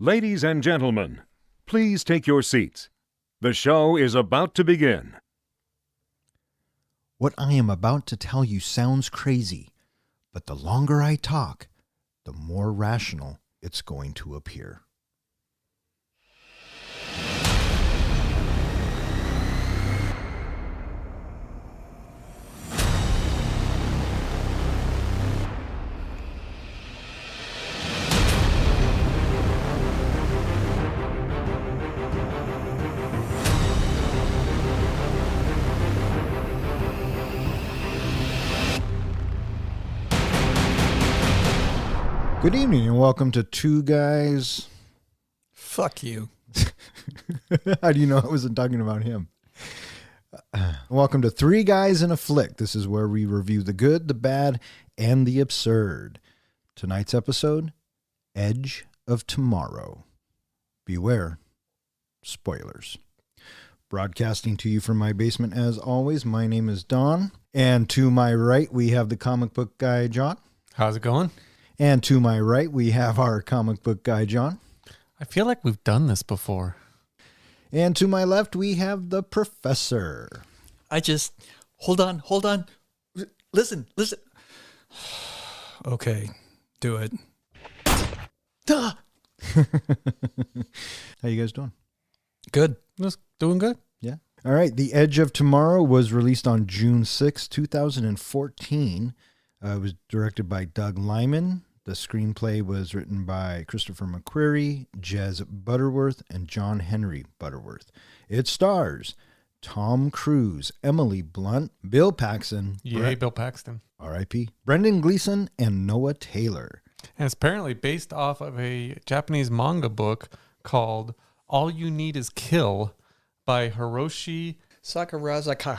Ladies and gentlemen, please take your seats. The show is about to begin. What I am about to tell you sounds crazy, but the longer I talk, the more rational it's going to appear. Good evening and welcome to Two Guys. Fuck you. How do you know I wasn't talking about him? Welcome to Three Guys in a Flick. This is where we review the good, the bad, and the absurd. Tonight's episode, Edge of Tomorrow. Beware, spoilers. Broadcasting to you from my basement as always, my name is Don. And to my right, we have the comic book guy, John. How's it going? And to my right, we have our comic book guy, John. I feel like we've done this before. And to my left, we have the professor. Hold on. Listen. Okay, do it. How you guys doing? Good. Just doing good. Yeah. All right. The Edge of Tomorrow was released on June 6, 2014. It was directed by Doug Liman. The screenplay was written by Christopher McQuarrie, Jez Butterworth, and John Henry Butterworth. It stars Tom Cruise, Emily Blunt, Bill Paxton. Yay, Bill Paxton. R.I.P. Brendan Gleeson, and Noah Taylor. And it's apparently based off of a Japanese manga book called All You Need Is Kill by Hiroshi Sakurazaka.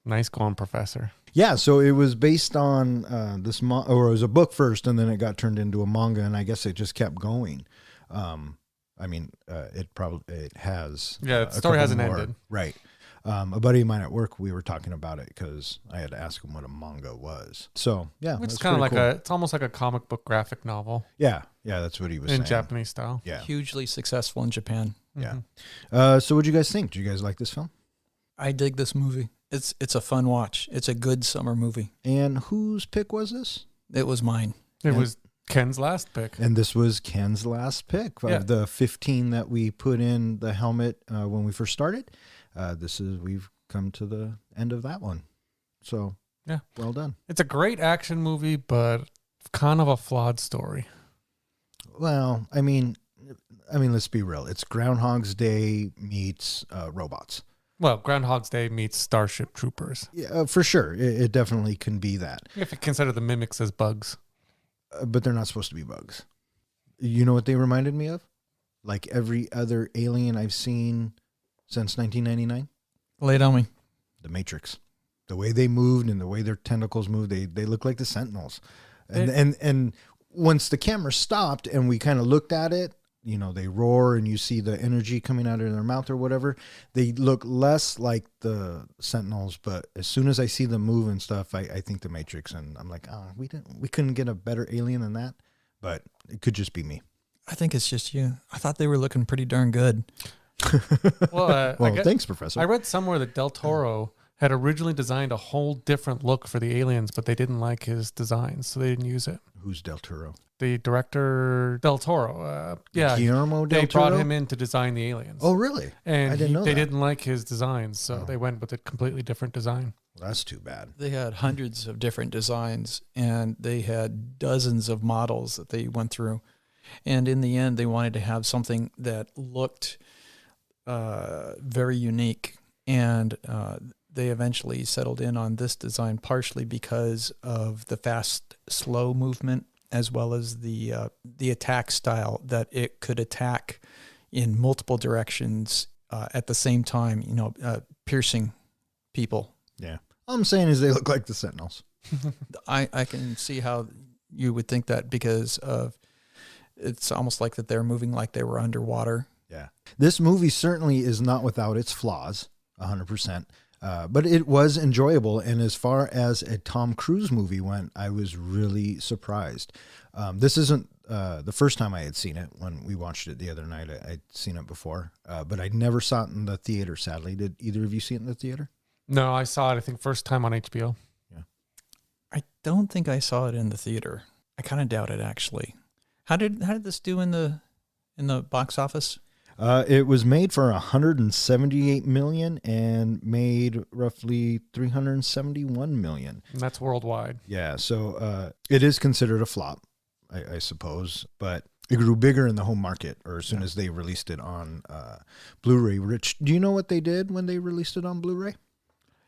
Nice going, Professor. Yeah, so it was based on or it was a book first, and then it got turned into a manga, and I guess it just kept going. It has. Yeah, the story hasn't ended. Right. A buddy of mine at work, we were talking about it because I had to ask him what a manga was. So yeah, it's kind of like it's almost like a comic book graphic novel. Yeah, that's what he was saying. In Japanese style. Yeah, Hugely successful in Japan. Yeah. Mm-hmm. So what do you guys think? Do you guys like this film? I dig this movie. It's a fun watch. It's a good summer movie. And whose pick was this? It was mine. It was Ken's last pick. And this was Ken's last pick of the 15 that we put in the helmet when we first started. We've come to the end of that one. So yeah, well done. It's a great action movie, but kind of a flawed story. Well, I mean, let's be real. It's Groundhog's Day meets robots. Well, Groundhog's Day meets Starship Troopers. Yeah, for sure. It definitely can be that. If you consider the mimics as bugs. But they're not supposed to be bugs. You know what they reminded me of? Like every other alien I've seen since 1999? Lay it on me. The Matrix. The way they moved and the way their tentacles moved, they look like the Sentinels. And once the camera stopped and we kind of looked at it, you know, they roar and you see the energy coming out of their mouth or whatever. They look less like the Sentinels, but as soon as I see them move and stuff, I think the Matrix, and I'm like, we couldn't get a better alien than that, but it could just be me. I think it's just you. I thought they were looking pretty darn good. Well, thanks, Professor. I read somewhere that Del Toro had originally designed a whole different look for the aliens, but they didn't like his designs, so they didn't use it. Who's Del Toro? The director, Del Toro. Guillermo del They Toro? brought him in to design the aliens. Oh, really? And I didn't know they that. didn't like his designs, so they went with a completely different design. Well, that's too bad. They had hundreds of different designs, and they had dozens of models that they went through. And in the end, they wanted to have something that looked very unique. And they eventually settled in on this design partially because of the fast, slow movement, as well as the attack style, that it could attack in multiple directions at the same time, piercing people. Yeah. All I'm saying is they look like the Sentinels. I can see how you would think that because of it's almost like that they're moving like they were underwater. Yeah. This movie certainly is not without its flaws, 100%. But it was enjoyable. And as far as a Tom Cruise movie went, I was really surprised. This isn't the first time I had seen it when we watched it the other night. I'd seen it before, but I never saw it in the theater, sadly. Did either of you see it in the theater? No, I saw it, I think, first time on HBO. I don't think I saw it in the theater. I kind of doubt it, actually. How did this do in the box office? It was made for $178 million and made roughly $371 million. And that's worldwide. Yeah, so it is considered a flop, I suppose, but it grew bigger in the home market, or as soon as they released it on Blu-ray. Rich, do you know what they did when they released it on Blu-ray?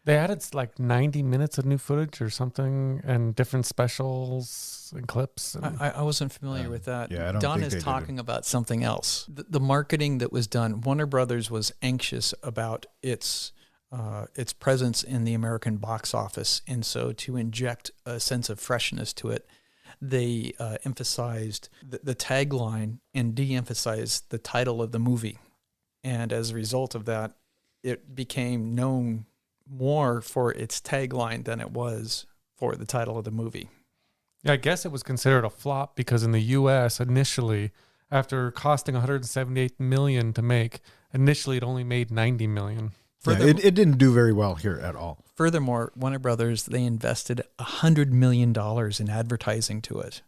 They added like 90 minutes of new footage or something, and different specials and clips. And I wasn't familiar with that. yeah, I don't Don think they is did talking about something else. The marketing that was done, Warner Brothers was anxious about its presence in the American box office, and so to inject a sense of freshness to it, they emphasized the tagline and de-emphasized the title of the movie. And as a result of that, it became known more for its tagline than it was for the title of the movie. yeah, I guess it was considered a flop because in the U.S. initially, after costing $178 million to make, initially it only made $90 million. Yeah, it didn't do very well here at all. Furthermore, Warner Brothers, they invested $100 million in advertising to it.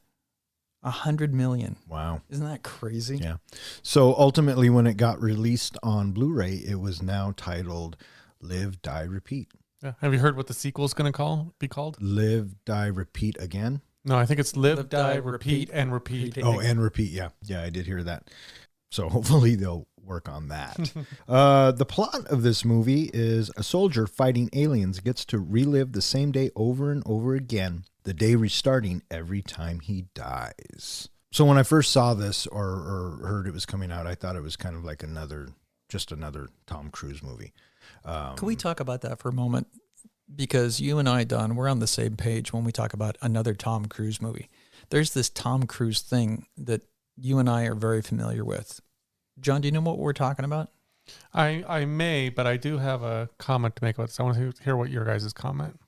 $100 million. Wow. Isn't that crazy? Yeah. So ultimately, when it got released on Blu-ray, it was now titled Live, Die, Repeat. Yeah. Have you heard what the sequel is going to be called? Live, Die, Repeat again. No, I think it's Live, Live, Die, Die, Repeat, Repeat. and Repeat. Oh, and Repeat. Yeah. Yeah, I did hear that. So hopefully they'll work on that. The plot of this movie is a soldier fighting aliens gets to relive the same day over and over again, the day restarting every time he dies. So when I first saw this or heard it was coming out, I thought it was kind of like just another Tom Cruise movie. Can we talk about that for a moment? Because you and I, Don, we're on the same page when we talk about another Tom Cruise movie. There's this Tom Cruise thing that you and I are very familiar with. John, do you know what we're talking about? I may, but I do have a comment to make about this. I want to hear what your guys' comment.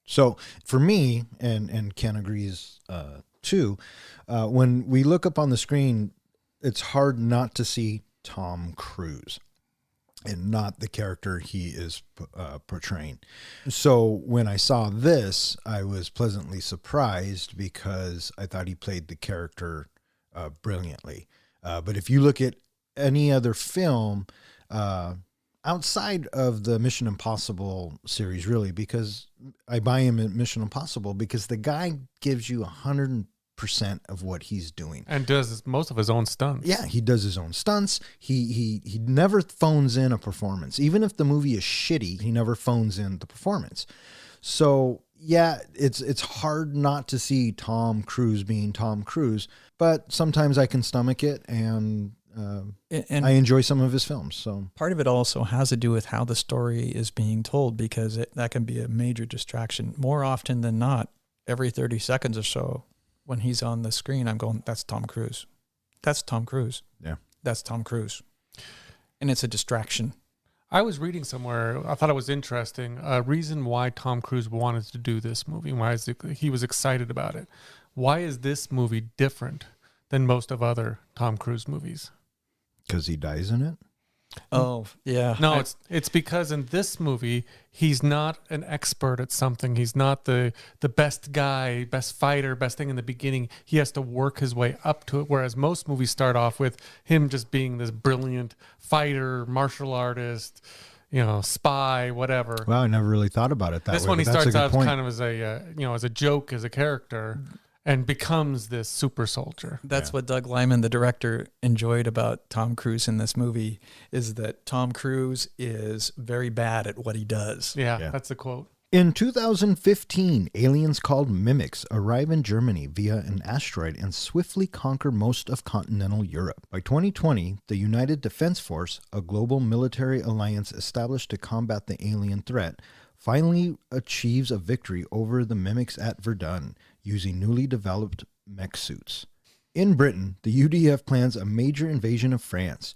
So for me, and Ken agrees too, when we look up on the screen, it's hard not to see Tom Cruise and not the character he is portraying. So when I saw this, I was pleasantly surprised because I thought he played the character brilliantly. But if you look at any other film outside of the Mission Impossible series, really, because I buy him in Mission Impossible because the guy gives you 100% of what he's doing And does most of his own stunts. Yeah, he does his own stunts. He never phones in a performance. Even if the movie is shitty, he never phones in the performance. So yeah, it's hard not to see Tom Cruise being Tom Cruise, but sometimes I can stomach it, and I enjoy some of his films. So part of it also has to do with how the story is being told, because that can be a major distraction. More often than not, every 30 seconds or so, when he's on the screen, I'm going, that's Tom Cruise. That's Tom Cruise. Yeah. That's Tom Cruise. And it's a distraction. I was reading somewhere, I thought it was interesting, a reason why Tom Cruise wanted to do this movie, why he was excited about it. Why is this movie different than most of other Tom Cruise movies? because he dies in it. Oh, yeah. No, it's because in this movie, he's not an expert at something. He's not the best guy, best fighter, best thing in the beginning. He has to work his way up to it, whereas most movies start off with him just being this brilliant fighter, martial artist, spy, whatever. Well, I never really thought about it that way. This one, he but that's a starts good out point. kind of as a joke, as a character, and becomes this super soldier. That's what Doug Liman, the director, enjoyed about Tom Cruise in this movie, is that Tom Cruise is very bad at what he does. Yeah, that's the quote. In 2015, aliens called Mimics arrive in Germany via an asteroid and swiftly conquer most of continental Europe. By 2020, the United Defense Force, a global military alliance established to combat the alien threat, finally achieves a victory over the Mimics at Verdun using newly developed mech suits. In Britain, the UDF plans a major invasion of France.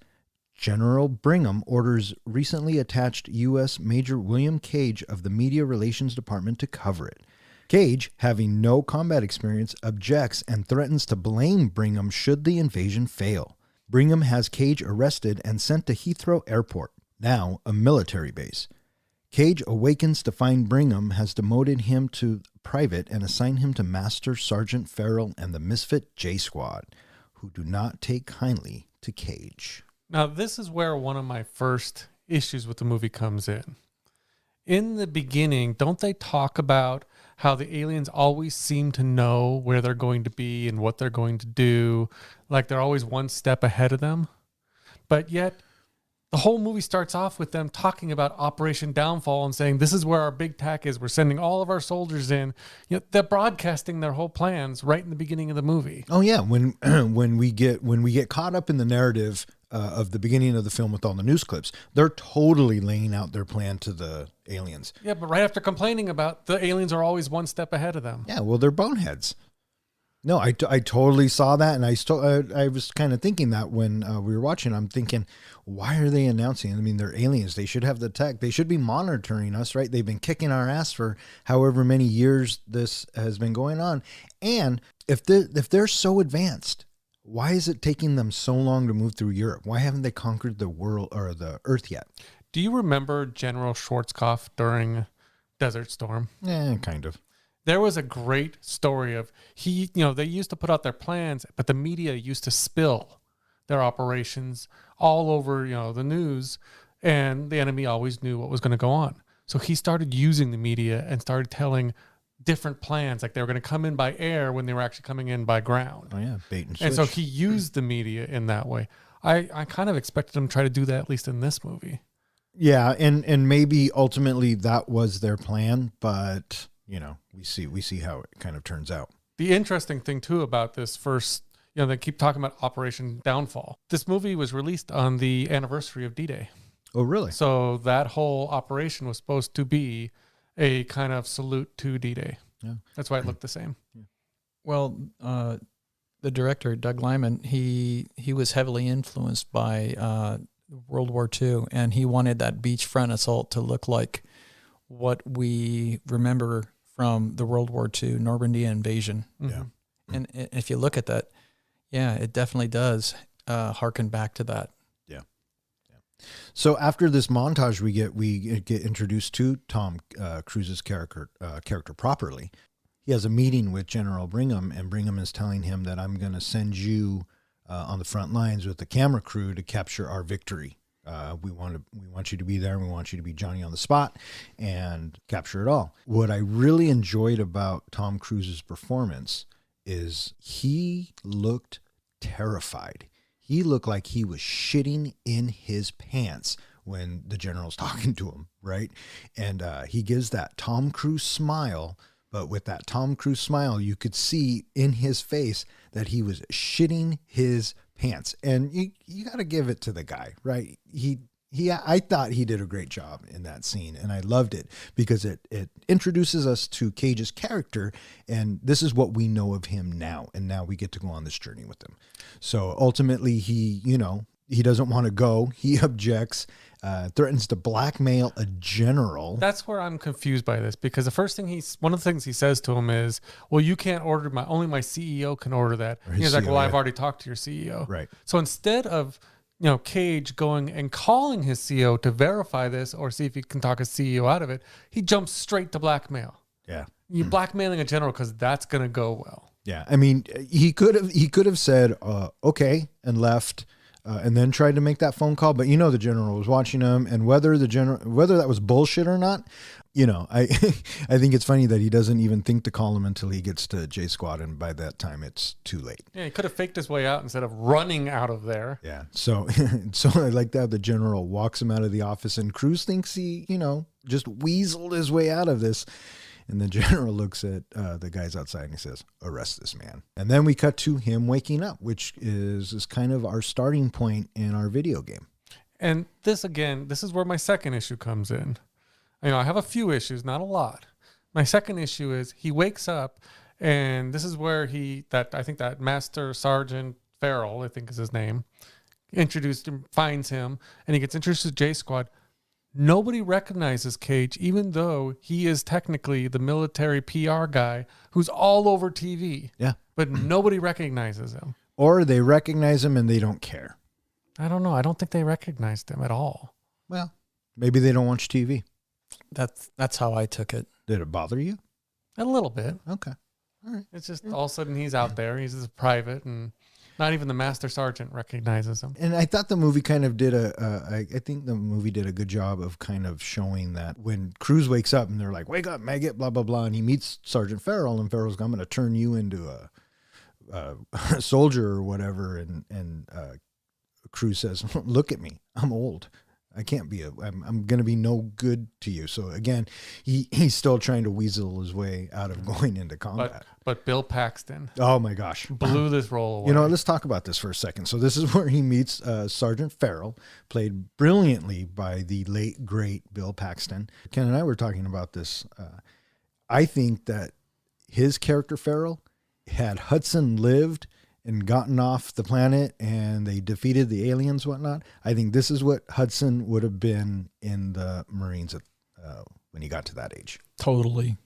General Brigham orders recently attached U.S. Major William Cage of the Media Relations Department to cover it. Cage, having no combat experience, objects and threatens to blame Brigham should the invasion fail. Brigham has Cage arrested and sent to Heathrow Airport, now a military base. Cage awakens to find Brigham has demoted him to private and assigned him to Master Sergeant Farrell and the misfit J Squad, who do not take kindly to Cage. Now, this is where one of my first issues with the movie comes in. In the beginning, don't they talk about how the aliens always seem to know where they're going to be and what they're going to do? Like they're always one step ahead of them. But yet, the whole movie starts off with them talking about Operation Downfall and saying, this is where our big tack is. We're sending all of our soldiers in. You know, they're broadcasting their whole plans right in the beginning of the movie. Oh yeah, when we get caught up in the narrative of the beginning of the film with all the news clips, they're totally laying out their plan to the aliens. Yeah, but right after complaining about the aliens are always one step ahead of them. Yeah, well, they're boneheads. No, I totally saw that, and I was kind of thinking that when we were watching. I'm thinking, why are they announcing? I mean, they're aliens. They should have the tech. They should be monitoring us, right? They've been kicking our ass for however many years this has been going on. And if they're so advanced, why is it taking them so long to move through Europe? Why haven't they conquered the world or the Earth yet? Do you remember General Schwarzkopf during Desert Storm? Yeah, kind of. There was a great story of they used to put out their plans, but the media used to spill their operations all over, the news, and the enemy always knew what was going to go on. So he started using the media and started telling different plans, like they were going to come in by air when they were actually coming in by ground. Oh yeah, bait and switch. And so he used the media in that way. I kind of expected him to try to do that at least in this movie. Yeah, and maybe ultimately that was their plan, but we see how it kind of turns out. The interesting thing too about this first, they keep talking about Operation Downfall. This movie was released on the anniversary of D-Day. Oh, really? So that whole operation was supposed to be a kind of salute to D-Day. Yeah. That's why it looked the same. Yeah. Well, the director, Doug Liman, he was heavily influenced by World War II, and he wanted that beachfront assault to look like what we remember from the World War II Normandy invasion. Yeah. And if you look at that, yeah, it definitely does harken back to that. Yeah. So after this montage, we get introduced to Tom Cruise's character properly. He has a meeting with General Brigham, and Brigham is telling him that I'm going to send you on the front lines with the camera crew to capture our victory. We want you to be there. We want you to be Johnny on the spot and capture it all. What I really enjoyed about Tom Cruise's performance is he looked terrified. He looked like he was shitting in his pants when the general's talking to him, right? And he gives that Tom Cruise smile, but with that Tom Cruise smile, you could see in his face that he was shitting his pants. And you got to give it to the guy, right? I thought he did a great job in that scene, and I loved it because it introduces us to Cage's character, and this is what we know of him now, and now we get to go on this journey with him. So ultimately, he doesn't want to go. He objects, threatens to blackmail a general. That's where I'm confused by this, because one of the things he says to him is, well, you can't order only my CEO can order that. He's like, well, I've already talked to your CEO. Right. So instead of, Cage going and calling his CEO to verify this or see if he can talk his CEO out of it, he jumps straight to blackmail. Yeah. You're blackmailing a general because that's going to go well. Yeah. I mean, he could have said, okay, and left. And then tried to make that phone call, but the general was watching him, and whether that was bullshit or not, I think it's funny that he doesn't even think to call him until he gets to J Squad, and by that time it's too late. Yeah, he could have faked his way out instead of running out of there. Yeah, so I like that the general walks him out of the office, and Cruz thinks he just weaseled his way out of this. And the general looks at the guys outside and he says, arrest this man. And then we cut to him waking up, which is kind of our starting point in our video game. And this is where my second issue comes in. I have a few issues, not a lot. My second issue is he wakes up, and this is where I think that Master Sergeant Farrell, I think is his name, introduced him, finds him, and he gets introduced to J Squad. nobody recognizes Cage, even though he is technically the military PR guy who's all over TV. Yeah. But nobody recognizes him. Or they recognize him and they don't care. I don't know. I don't think they recognized him at all. Well, maybe they don't watch TV. That's how I took it. Did it bother you? A little bit. Okay. All right. It's just all of a sudden he's out there. He's just a private, and not even the master sergeant recognizes him. And I thought the movie kind of did I think the movie did a good job of kind of showing that when Cruz wakes up and they're like, wake up, maggot, blah, blah, blah. And he meets Sergeant Farrell, and Farrell's like, I'm going to turn you into a soldier or whatever. And Cruz says, look at me. I'm old. I can't be I'm going to be no good to you. So again, he's still trying to weasel his way out of going into combat. But Bill Paxton Oh my gosh. blew this role away. You know, let's talk about this for a second. So this is where he meets Sergeant Farrell, played brilliantly by the late, great Bill Paxton. Ken and I were talking about this. I think that his character Farrell, had Hudson lived and gotten off the planet and they defeated the aliens, whatnot, I think this is what Hudson would have been in the Marines when he got to that age. Totally.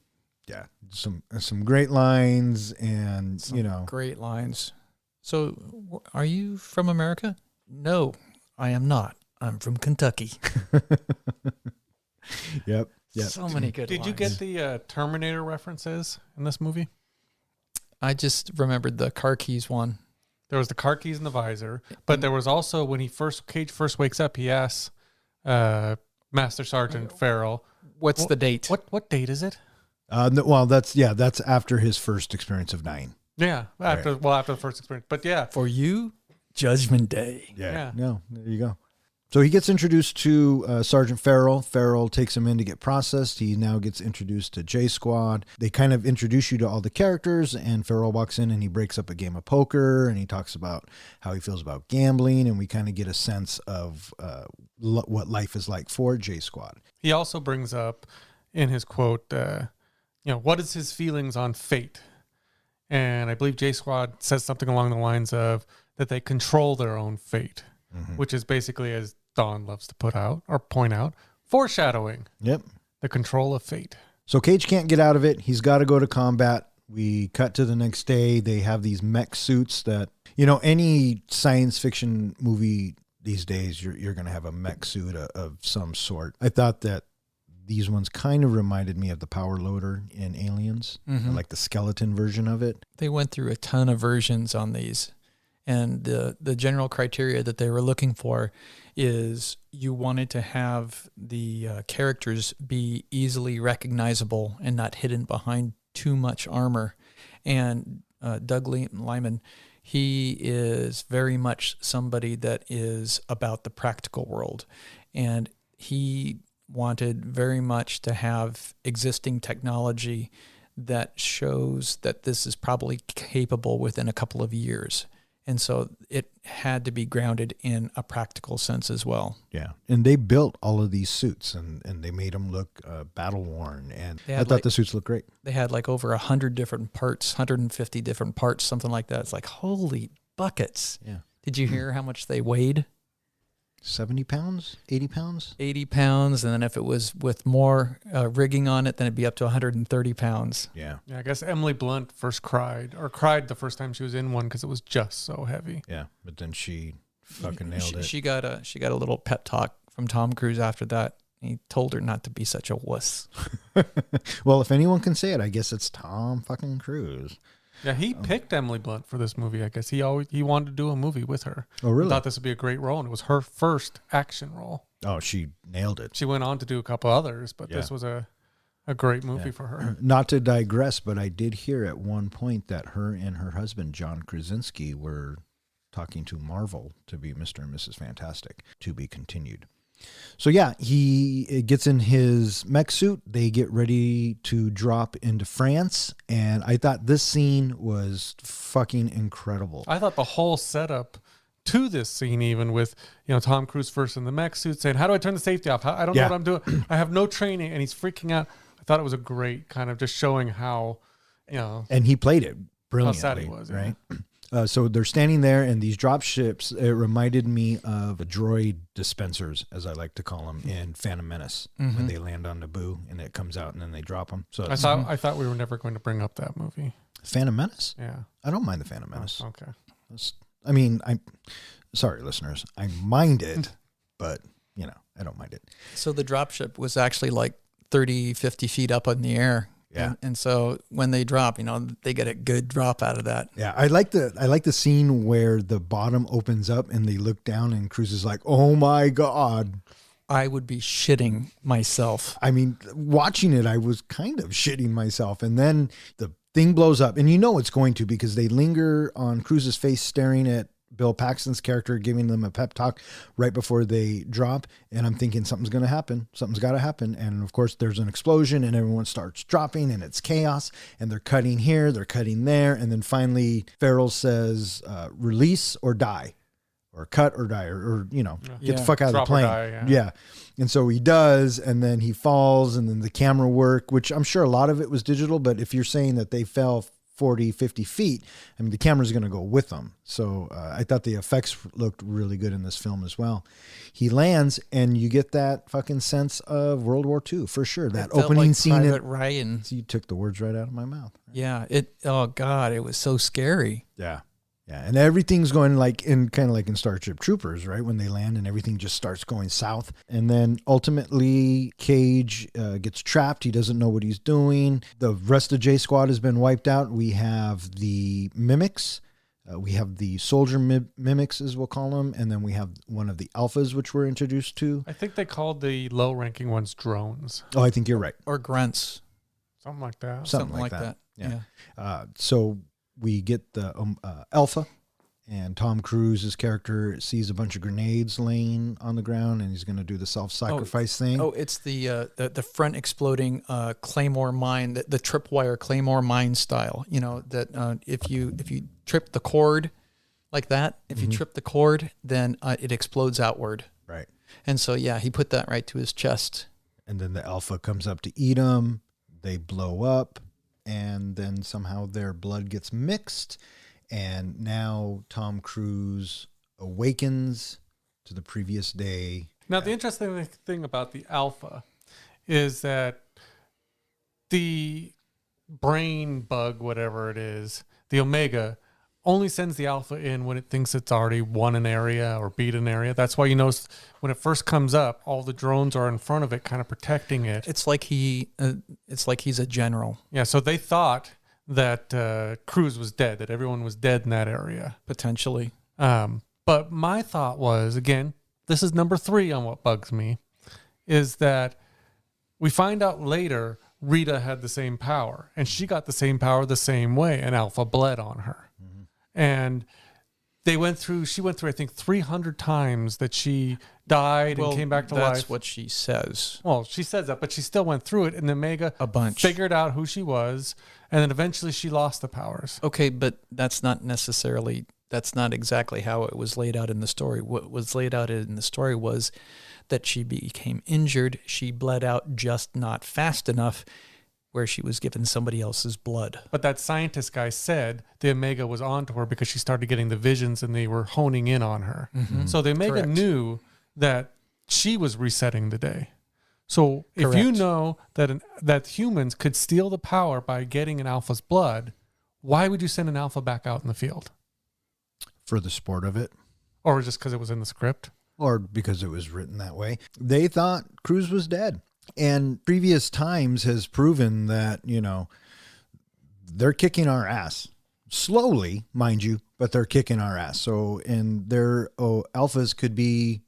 Yeah. Some great lines and, Great lines. So, are you from America? No, I am not. I'm from Kentucky. Yep. So many good Did lines. you get the Terminator references in this movie? I just remembered the car keys one. There was the car keys in the visor, but there was also when Cage first wakes up, he asks Master Sergeant Farrell, What's the date? What date is it? Well, that's after his first experience of 9. Yeah, after the first experience. But yeah, For you, Judgment Day. Yeah. No, there you go. So he gets introduced to Sergeant Farrell. Farrell takes him in to get processed. He now gets introduced to J Squad. They kind of introduce you to all the characters, and Farrell walks in and he breaks up a game of poker, and he talks about how he feels about gambling, and we kind of get a sense of what life is like for J Squad. he also brings up in his quote, what is his feelings on fate? And I believe J Squad says something along the lines of that they control their own fate, which is basically, as Don loves to point out, foreshadowing. Yep. The control of fate. So Cage can't get out of it. He's got to go to combat. We cut to the next day. They have these mech suits that, any science fiction movie these days, you're going to have a mech suit of some sort. I thought that these ones kind of reminded me of the power loader in Aliens, like the skeleton version of it. They went through a ton of versions on these. And the general criteria that they were looking for is you wanted to have the characters be easily recognizable and not hidden behind too much armor. And Doug Liman, he is very much somebody that is about the practical world. And he wanted very much to have existing technology that shows that this is probably capable within a couple of years. And so it had to be grounded in a practical sense as well. Yeah. And they built all of these suits and they made them look battle worn. And I thought the suits looked great. They had like over 100 different parts, 150 different parts, something like that. It's like, holy buckets. Yeah. Did you hear how much they weighed? 70 pounds, 80 pounds, 80 pounds. And then if it was with more rigging on it, then it'd be up to 130 pounds. Yeah. Yeah, I guess Emily Blunt first cried the first time she was in one because it was just so heavy. Yeah. But then she fucking nailed it. She got a little pep talk from Tom Cruise after that. He told her not to be such a wuss. Well, if anyone can say it, I guess it's Tom fucking Cruise. Yeah, he picked Emily Blunt for this movie. I guess he wanted to do a movie with her. Oh, really? Thought this would be a great role, and it was her first action role. Oh, she nailed it. She went on to do a couple others, but this was a great movie for her. Not to digress, but I did hear at one point that her and her husband, John Krasinski, were talking to Marvel to be Mr. and Mrs. Fantastic, to be continued. So yeah, he gets in his mech suit. They get ready to drop into France. And I thought this scene was fucking incredible. I thought the whole setup to this scene, even with, Tom Cruise first in the mech suit saying, how do I turn the safety off? I don't know what I'm doing. I have no training. And he's freaking out. I thought it was a great kind of just showing how, And he played it brilliantly. how sad he was. Right. So they're standing there, and these drop ships, it reminded me of droid dispensers, as I like to call them, in Phantom Menace, when they land on Naboo, and it comes out, and then they drop them. So I it's thought we were never going to bring up that movie. Phantom Menace? Yeah. I don't mind the Phantom Menace. Oh, okay. I'm sorry, listeners. I mind it, but, I don't mind it. So the dropship was actually like 30, 50 feet up in the air. Yeah. And so when they drop, they get a good drop out of that. Yeah, I like the scene where the bottom opens up and they look down and Cruz is like, "Oh my God." I would be shitting myself. I mean, watching it, I was kind of shitting myself. And then the thing blows up, and it's going to, because they linger on Cruz's face staring at Bill Paxton's character, giving them a pep talk right before they drop. And I'm thinking something's going to happen. Something's got to happen. And of course there's an explosion and everyone starts dropping and it's chaos, and they're cutting here, they're cutting there. And then finally Farrell says, release or die, or cut or die, or get the fuck out of the Drop or plane. die, Yeah. And so he does, and then he falls, and then the camera work, which I'm sure a lot of it was digital, but if you're saying that they fell 40, 50 feet, I mean, the camera's going to go with them. So I thought the effects looked really good in this film as well. He lands, and you get that fucking sense of World War II for sure. That opening like scene. Private Ryan. You took the words right out of my mouth. Yeah. Oh God, it was so scary. Yeah. Yeah. And everything's going kind of like in Starship Troopers, right? When they land and everything just starts going south. And then ultimately Cage gets trapped. He doesn't know what he's doing. The rest of J Squad has been wiped out. We have the mimics. We have the soldier mimics, as we'll call them. And then we have one of the alphas, which we're introduced to. I think they called the low-ranking ones drones. Oh, I think you're right. Or grunts. Something like that. Something like that. Yeah. So we get the Alpha, and Tom Cruise's character sees a bunch of grenades laying on the ground, and he's going to do the self-sacrifice thing. Oh, it's the front exploding claymore mine, the tripwire claymore mine style. That if you trip the cord like that, if you trip the cord, then it explodes outward. Right. And so he put that right to his chest. And then the Alpha comes up to eat them. They blow up. And then somehow their blood gets mixed, and now Tom Cruise awakens to the previous day. Now, the interesting thing about the Alpha is that the brain bug, whatever it is, the Omega, only sends the Alpha in when it thinks it's already won an area or beat an area. That's why you notice when it first comes up, all the drones are in front of it, kind of protecting it. It's like he's a general. Yeah, so they thought that Cruz was dead, that everyone was dead in that area. Potentially. But my thought was, again, this is number 3 on what bugs me, is that we find out later Rita had the same power, and she got the same power the same way, and Alpha bled on her. And she went through, I think, 300 times that she died and came back to life. That's what she says. Well, she says that, but she still went through it, and the Omega A bunch. figured out who she was, and then eventually she lost the powers. Okay, but that's not exactly how it was laid out in the story. What was laid out in the story was that she became injured. She bled out just not fast enough, where she was given somebody else's blood. But that scientist guy said the Omega was onto her because she started getting the visions and they were honing in on her. So the Omega Correct. knew that she was resetting the day. So if Correct. you know that humans could steal the power by getting an Alpha's blood, why would you send an Alpha back out in the field? For the sport of it. Or just because it was in the script? Or because it was written that way. They thought Cruz was dead. And previous times has proven that, they're kicking our ass. Slowly, mind you, but they're kicking our ass. So, and their alphas could be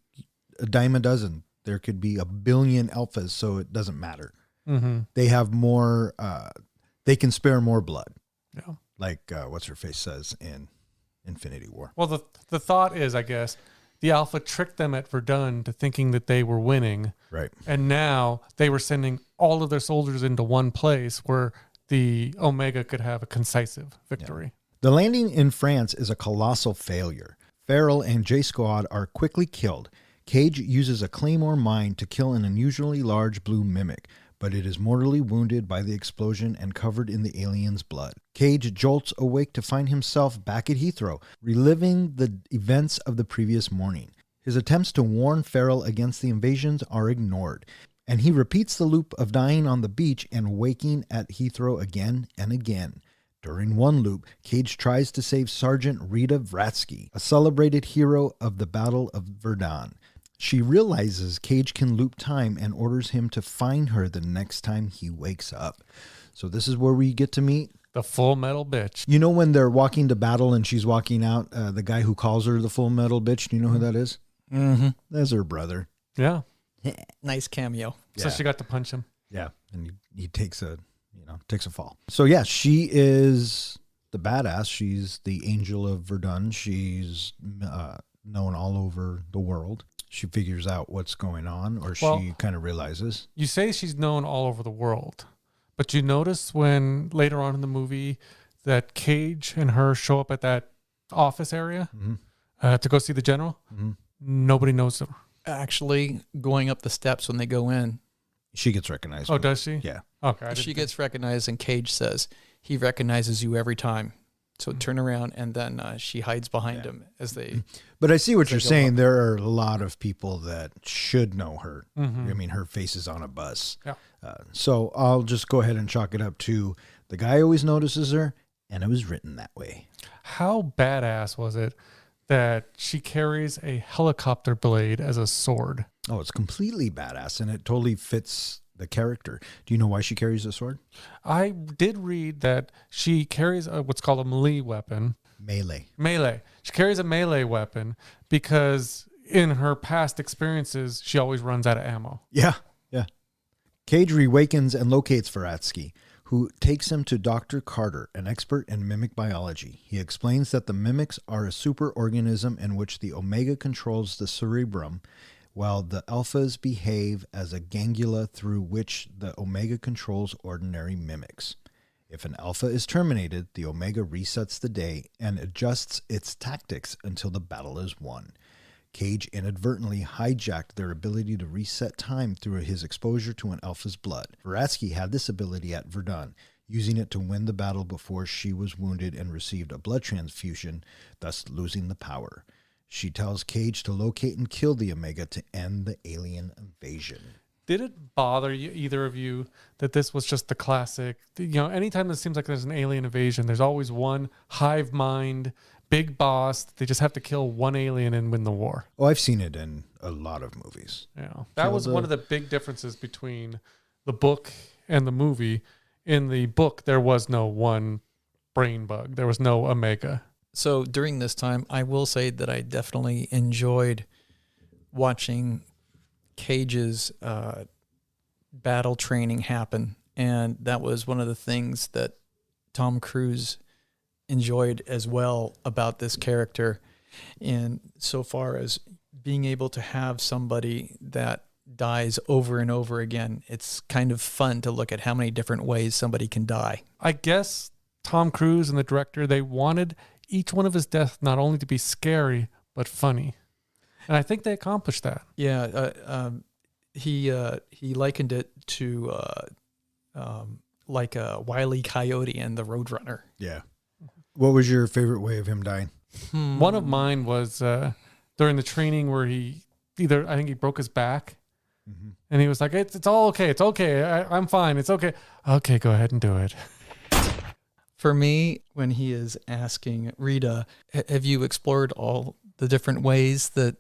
a dime a dozen. There could be 1 billion alphas, so it doesn't matter. They have more, they can spare more blood. Yeah. Like what's-her-face says in Infinity War. Well, the thought is, I guess, the Alpha tricked them at Verdun to thinking that they were winning. Right. And now they were sending all of their soldiers into one place where the Omega could have a concisive victory. Yeah. The landing in France is a colossal failure. Farrell and J Squad are quickly killed. Cage uses a claymore mine to kill an unusually large blue mimic, but it is mortally wounded by the explosion and covered in the alien's blood. Cage jolts awake to find himself back at Heathrow, reliving the events of the previous morning. His attempts to warn Farrell against the invasions are ignored, and he repeats the loop of dying on the beach and waking at Heathrow again and again. During one loop, Cage tries to save Sergeant Rita Vratsky, a celebrated hero of the Battle of Verdun. She realizes Cage can loop time and orders him to find her the next time he wakes up. So this is where we get to meet The Full Metal Bitch. You know when they're walking to battle and she's walking out, the guy who calls her the Full Metal Bitch, do you know who that is? Mm-hmm. That's her brother. Yeah. Nice cameo. So she got to punch him. Yeah, and he takes a fall. So yeah, she is the badass. She's the Angel of Verdun. She's known all over the world. She figures out what's going on, or she kind of realizes. You say she's known all over the world, but you notice when later on in the movie that Cage and her show up at that office area to go see the general. Mm-hmm. Nobody knows them. Actually, going up the steps when they go in, she gets recognized. Oh, does she? Yeah. Okay. She gets recognized, and Cage says he recognizes you every time. So turn around, and then she hides behind him as they. But I see what you're saying. up. There are a lot of people that should know her. Mm-hmm. I mean, her face is on a bus. Yeah. So I'll just go ahead and chalk it up to the guy always notices her, and it was written that way. How badass was it that she carries a helicopter blade as a sword? Oh, it's completely badass, and it totally fits the character. Do you know why she carries a sword? I did read that she carries what's called a melee weapon. Melee. She carries a melee weapon because in her past experiences, she always runs out of ammo. Yeah. Cage reawakens and locates Vratsky, who takes him to Dr. Carter, an expert in mimic biology. He explains that the mimics are a superorganism in which the omega controls the cerebrum, while the alphas behave as a ganglia through which the omega controls ordinary mimics. If an alpha is terminated, the omega resets the day and adjusts its tactics until the battle is won. Cage inadvertently hijacked their ability to reset time through his exposure to an alpha's blood. Vratsky had this ability at Verdun, using it to win the battle before she was wounded and received a blood transfusion, thus losing the power. She tells Cage to locate and kill the Omega to end the alien invasion. Did it bother you, either of you, that this was just the classic? Anytime it seems like there's an alien invasion, there's always one hive mind, big boss. They just have to kill one alien and win the war. Oh, I've seen it in a lot of movies. Yeah, that was one of the big differences between the book and the movie. In the book, there was no one brain bug. There was no Omega. So during this time, I will say that I definitely enjoyed watching Cage's battle training happen. And that was one of the things that Tom Cruise enjoyed as well about this character. And so far as being able to have somebody that dies over and over again, it's kind of fun to look at how many different ways somebody can die. I guess Tom Cruise and the director, they wanted each one of his deaths not only to be scary, but funny. And I think they accomplished that. Yeah. He likened it to like a Wile E. Coyote and the Roadrunner. Yeah. What was your favorite way of him dying? One of mine was during the training where I think he broke his back. Mm-hmm. And he was like, it's all okay. It's okay. I'm fine. It's okay. Okay, go ahead and do it. For me, when he is asking Rita, have you explored all the different ways that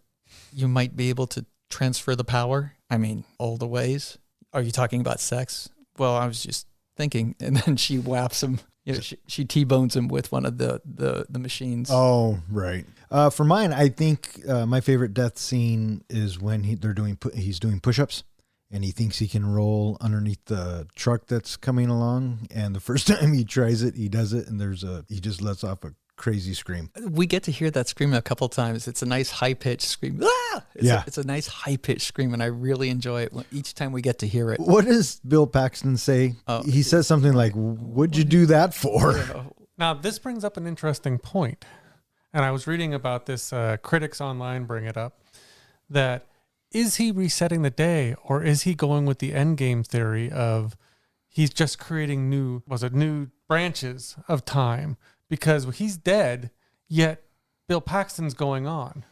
you might be able to transfer the power? I mean, all the ways. Are you talking about sex? Well, I was just thinking. And then she whaps him. She T-bones him with one of the machines. Oh, right. For mine, I think my favorite death scene is when he's doing push-ups, and he thinks he can roll underneath the truck that's coming along. And the first time he tries it, he does it, and he just lets off a crazy scream. We get to hear that scream a couple times. It's a nice high-pitched scream. Ah! It's a nice high-pitched scream, and I really enjoy it each time we get to hear it. What does Bill Paxton say? He says something like, "What'd you do that for?" Now, this brings up an interesting point, and I was reading about this. Critics online bring it up, that is he resetting the day, or is he going with the end game theory of he's just creating new branches of time because he's dead, yet Bill Paxton's going on.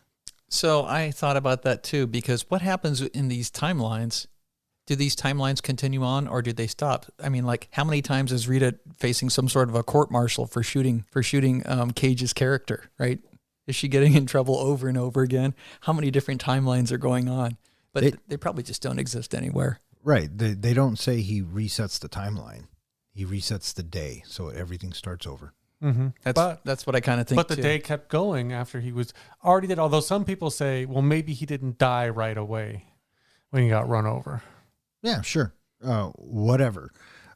So I thought about that too, because what happens in these timelines? Do these timelines continue on, or did they stop? I mean, like, how many times is Rita facing some sort of a court-martial for shooting Cage's character, right? Is she getting in trouble over and over again? How many different timelines are going on? But they probably just don't exist anywhere. Right. They don't say he resets the timeline. He resets the day, so everything starts over. Mm-hmm. That's what I kind of think. But the too. day kept going after he was already dead. Although some people say, well, maybe he didn't die right away when he got run over. Yeah, sure. Whatever.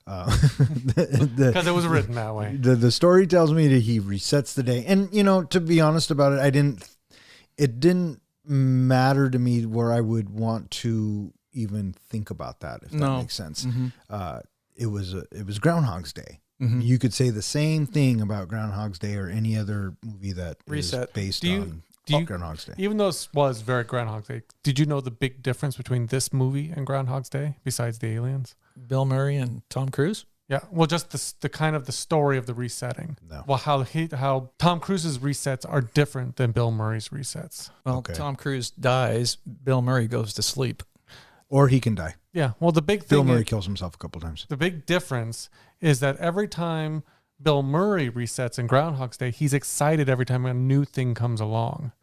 Because it was written that way. The story tells me that he resets the day. And, to be honest about it, it didn't matter to me where I would want to even think about that, if that makes sense. Mm-hmm. It was Groundhog's Day. Mm-hmm. You could say the same thing about Groundhog's Day or any other movie that Reset. is based on Groundhog's Day. Even though it was very Groundhog's Day, did you know the big difference between this movie and Groundhog's Day besides the aliens? Bill Murray and Tom Cruise? Yeah, well, just the kind of the story of the resetting. No. Well, how Tom Cruise's resets are different than Bill Murray's resets. Well, Okay. Tom Cruise dies. Bill Murray goes to sleep. Or he can die. Yeah, well, the big Bill thing Murray is, kills himself a couple times. the big difference is that every time Bill Murray resets in Groundhog's Day, he's excited every time a new thing comes along.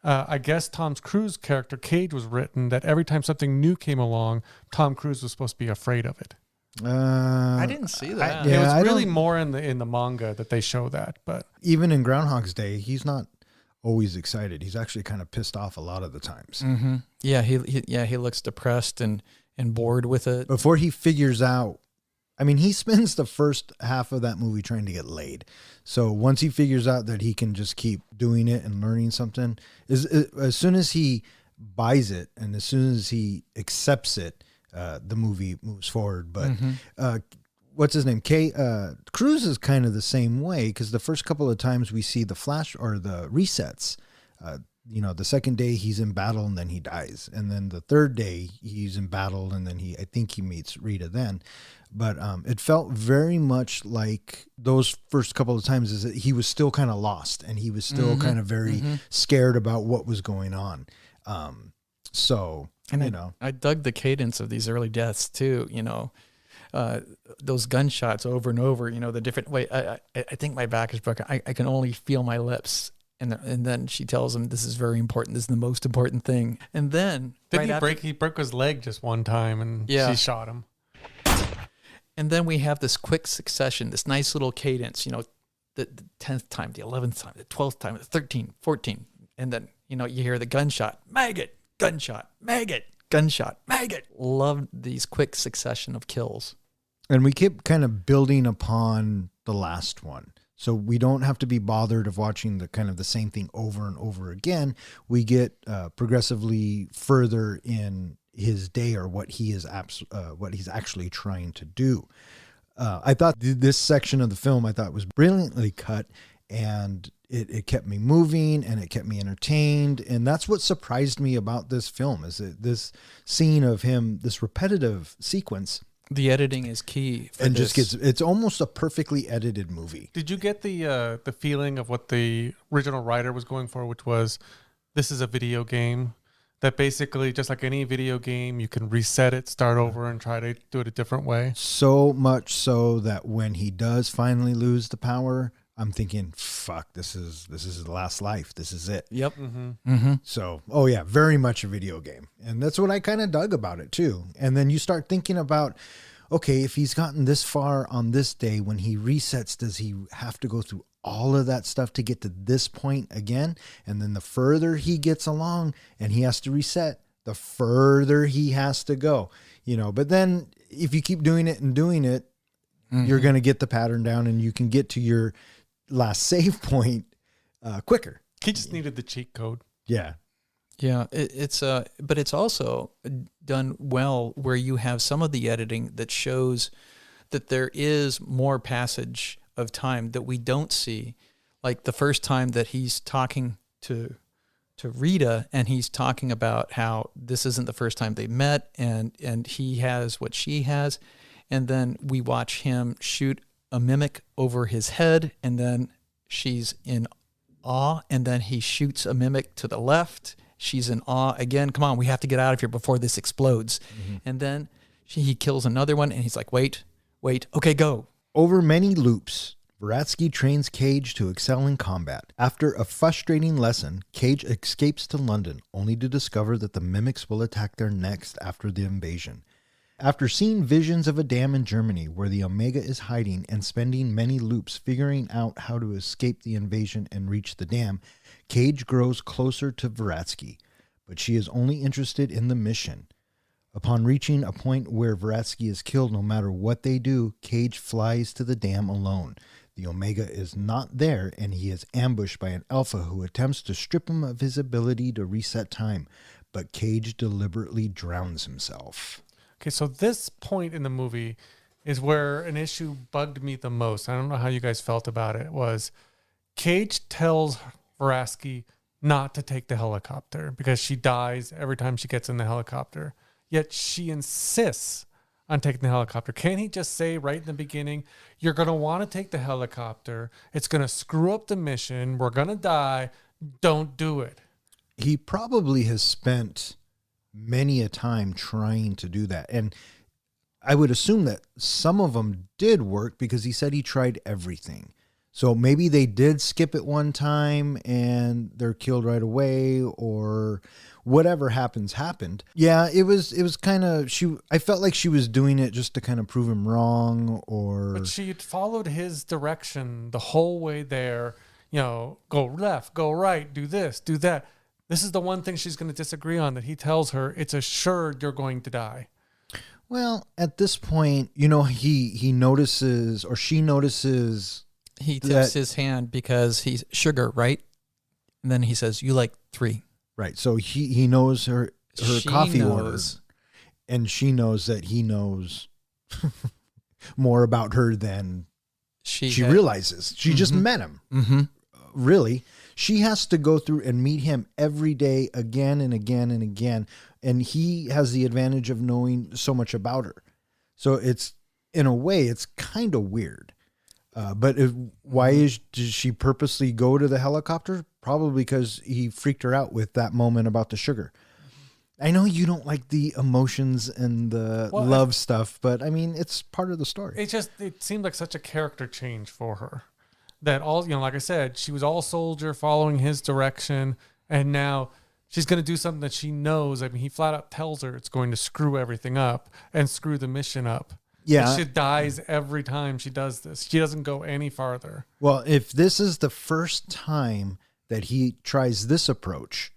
I guess Tom Cruise's character Cage was written that every time something new came along, Tom Cruise was supposed to be afraid of it. I didn't see that. It was really more in the manga that they show that, but Even in Groundhog's Day, he's not always excited. He's actually kind of pissed off a lot of the times. Mm-hmm. Yeah, he looks depressed and bored with it. Before he figures out, he spends the first half of that movie trying to get laid. So once he figures out that he can just keep doing it and learning something, as soon as he buys it and as soon as he accepts it, the movie moves forward. But what's his name? Cruise is kind of the same way, because the first couple of times we see the flash or the resets, the second day he's in battle and then he dies. And then the third day he's in battle and then I think he meets Rita then. But it felt very much like those first couple of times is that he was still kind of lost and he was still kind of very scared about what was going on. I dug the cadence of these early deaths too, those gunshots over and over, the different way. I think my back is broken. I can only feel my lips. And then she tells him, this is very important. This is the most important thing. And then he broke his leg just one time and she shot him. And then we have this quick succession, this nice little cadence, the 10th time, the 11th time, the 12th time, the 13th, 14th. And then, you hear the gunshot, maggot, gunshot, maggot, gunshot, maggot. Love these quick succession of kills. And we keep kind of building upon the last one. So we don't have to be bothered of watching the kind of the same thing over and over again. We get progressively further in his day or what he's actually trying to do. I thought this section of the film was brilliantly cut, and it kept me moving and it kept me entertained. And that's what surprised me about this film, is that this scene of him, this repetitive sequence. The editing is key. And it's almost a perfectly edited movie. Did you get the feeling of what the original writer was going for, which was, this is a video game? That basically, just like any video game, you can reset it, start over, and try to do it a different way. So much so that when he does finally lose the power, I'm thinking, fuck, this is his last life. This is it. Yep. Mm-hmm. Mm-hmm. So, very much a video game. And that's what I kind of dug about it too. And then you start thinking about, okay, if he's gotten this far on this day, when he resets, does he have to go through all of that stuff to get to this point again? And then the further he gets along and he has to reset, the further he has to go, but then if you keep doing it, you're going to get the pattern down and you can get to your last save point quicker. He just needed the cheat code. Yeah. Yeah, but it's also done well where you have some of the editing that shows that there is more passage of time that we don't see. Like the first time that he's talking to to Rita, and he's talking about how this isn't the first time they met, and he has what she has. And then we watch him shoot a mimic over his head, and then she's in awe, and then he shoots a mimic to the left. She's in awe again. Come on, we have to get out of here before this explodes. And then he kills another one, and he's like, wait, okay, go. Over many loops, Veratsky trains Cage to excel in combat. After a frustrating lesson, Cage escapes to London, only to discover that the mimics will attack there next after the invasion. After seeing visions of a dam in Germany where the Omega is hiding and spending many loops figuring out how to escape the invasion and reach the dam, Cage grows closer to Veratsky, but she is only interested in the mission. Upon reaching a point where Veratsky is killed no matter what they do, Cage flies to the dam alone. The Omega is not there, and he is ambushed by an Alpha who attempts to strip him of his ability to reset time, but Cage deliberately drowns himself. Okay, so this point in the movie is where an issue bugged me the most. I don't know how you guys felt about it. Was Cage tells Veratsky not to take the helicopter because she dies every time she gets in the helicopter. Yet she insists on taking the helicopter. Can't he just say right in the beginning, you're going to want to take the helicopter. It's going to screw up the mission. We're going to die. Don't do it. He probably has spent many a time trying to do that. And I would assume that some of them did work because he said he tried everything. So maybe they did skip it one time and they're killed right away, or whatever happened. Yeah, it was kind of, I felt like she was doing it just to kind of prove him wrong, or. But she had followed his direction the whole way there. You know, go left, go right, do this, do that. This is the one thing she's going to disagree on, that he tells her it's assured you're going to die. Well, at this point, you know, he notices, or she notices. He tips his hand because he's sugar, right? And then he says, you like 3. Right. So he knows her coffee order. And she knows that he knows more about her than she realizes. She just met him. Mm-hmm. Really. She has to go through and meet him every day again and again and again. And he has the advantage of knowing so much about her. So it's, in a way, it's kind of weird. But does she purposely go to the helicopter? Probably because he freaked her out with that moment about the sugar. I know you don't like the emotions and the love stuff, but I mean, it's part of the story. It seemed like such a character change for her. That like I said, she was all soldier following his direction, and now she's going to do something that she knows. I mean, he flat out tells her it's going to screw everything up and screw the mission up. Yeah. And she dies every time she does this. She doesn't go any farther. Well, if this is the first time that he tries this approach,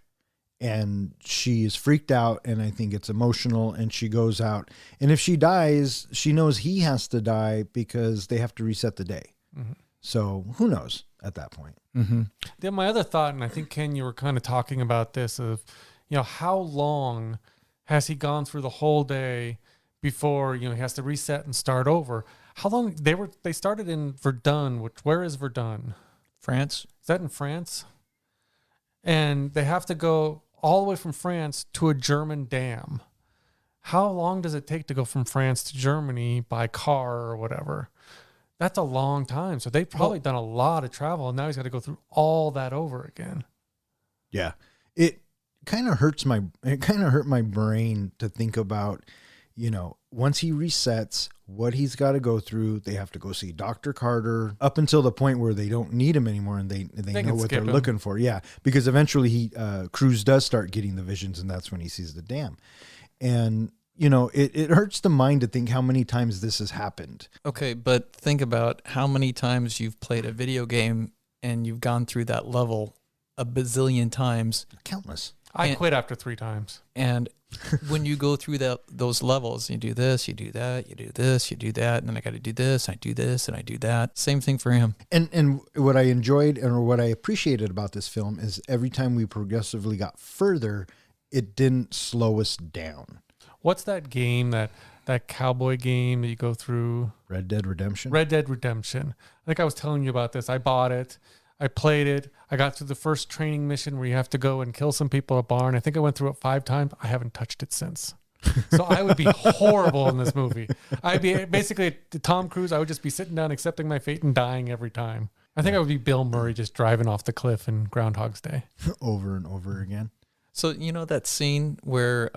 and she is freaked out, and I think it's emotional, and she goes out, and if she dies, she knows he has to die because they have to reset the day. Mm-hmm. So who knows at that point? Mm-hmm. Then my other thought, and I think, Ken, you were kind of talking about this, of, how long has he gone through the whole day before, he has to reset and start over? How long they started in Verdun, where is Verdun? France. Is that in France? And they have to go all the way from France to a German dam. How long does it take to go from France to Germany by car or whatever? That's a long time. So they've probably done a lot of travel, and now he's got to go through all that over again. Yeah. It kind of hurt my brain to think about, once he resets, what he's got to go through. They have to go see Dr. Carter up until the point where they don't need him anymore, and they know what they're looking for. Yeah, because eventually Cruz does start getting the visions, and that's when he sees the dam. And, it hurts the mind to think how many times this has happened. Okay, but think about how many times you've played a video game and you've gone through that level a bazillion times. Countless. I quit after 3 times. And when you go through those levels, you do this, you do that, you do this, you do that, and then I got to do this, I do this, and I do that. Same thing for him. And what I enjoyed or what I appreciated about this film is every time we progressively got further, it didn't slow us down. What's that game, that cowboy game that you go through? Red Dead Redemption? Red Dead Redemption. I think I was telling you about this. I bought it. I played it. I got through the first training mission where you have to go and kill some people at a barn. I think I went through it 5 times. I haven't touched it since. So I would be horrible in this movie. I'd be basically Tom Cruise. I would just be sitting down, accepting my fate and dying every time. I think I would be Bill Murray just driving off the cliff in Groundhog's Day. Over and over again. So you know that scene where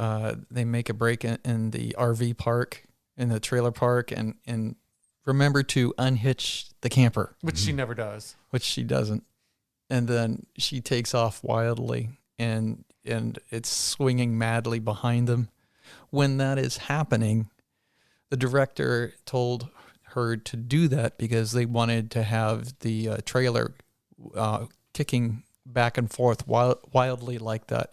they make a break in the RV park, in the trailer park, and remember to unhitch the camper, Which she never does. which she doesn't, and then she takes off wildly, and it's swinging madly behind them. When that is happening, the director told her to do that because they wanted to have the trailer kicking back and forth wildly like that.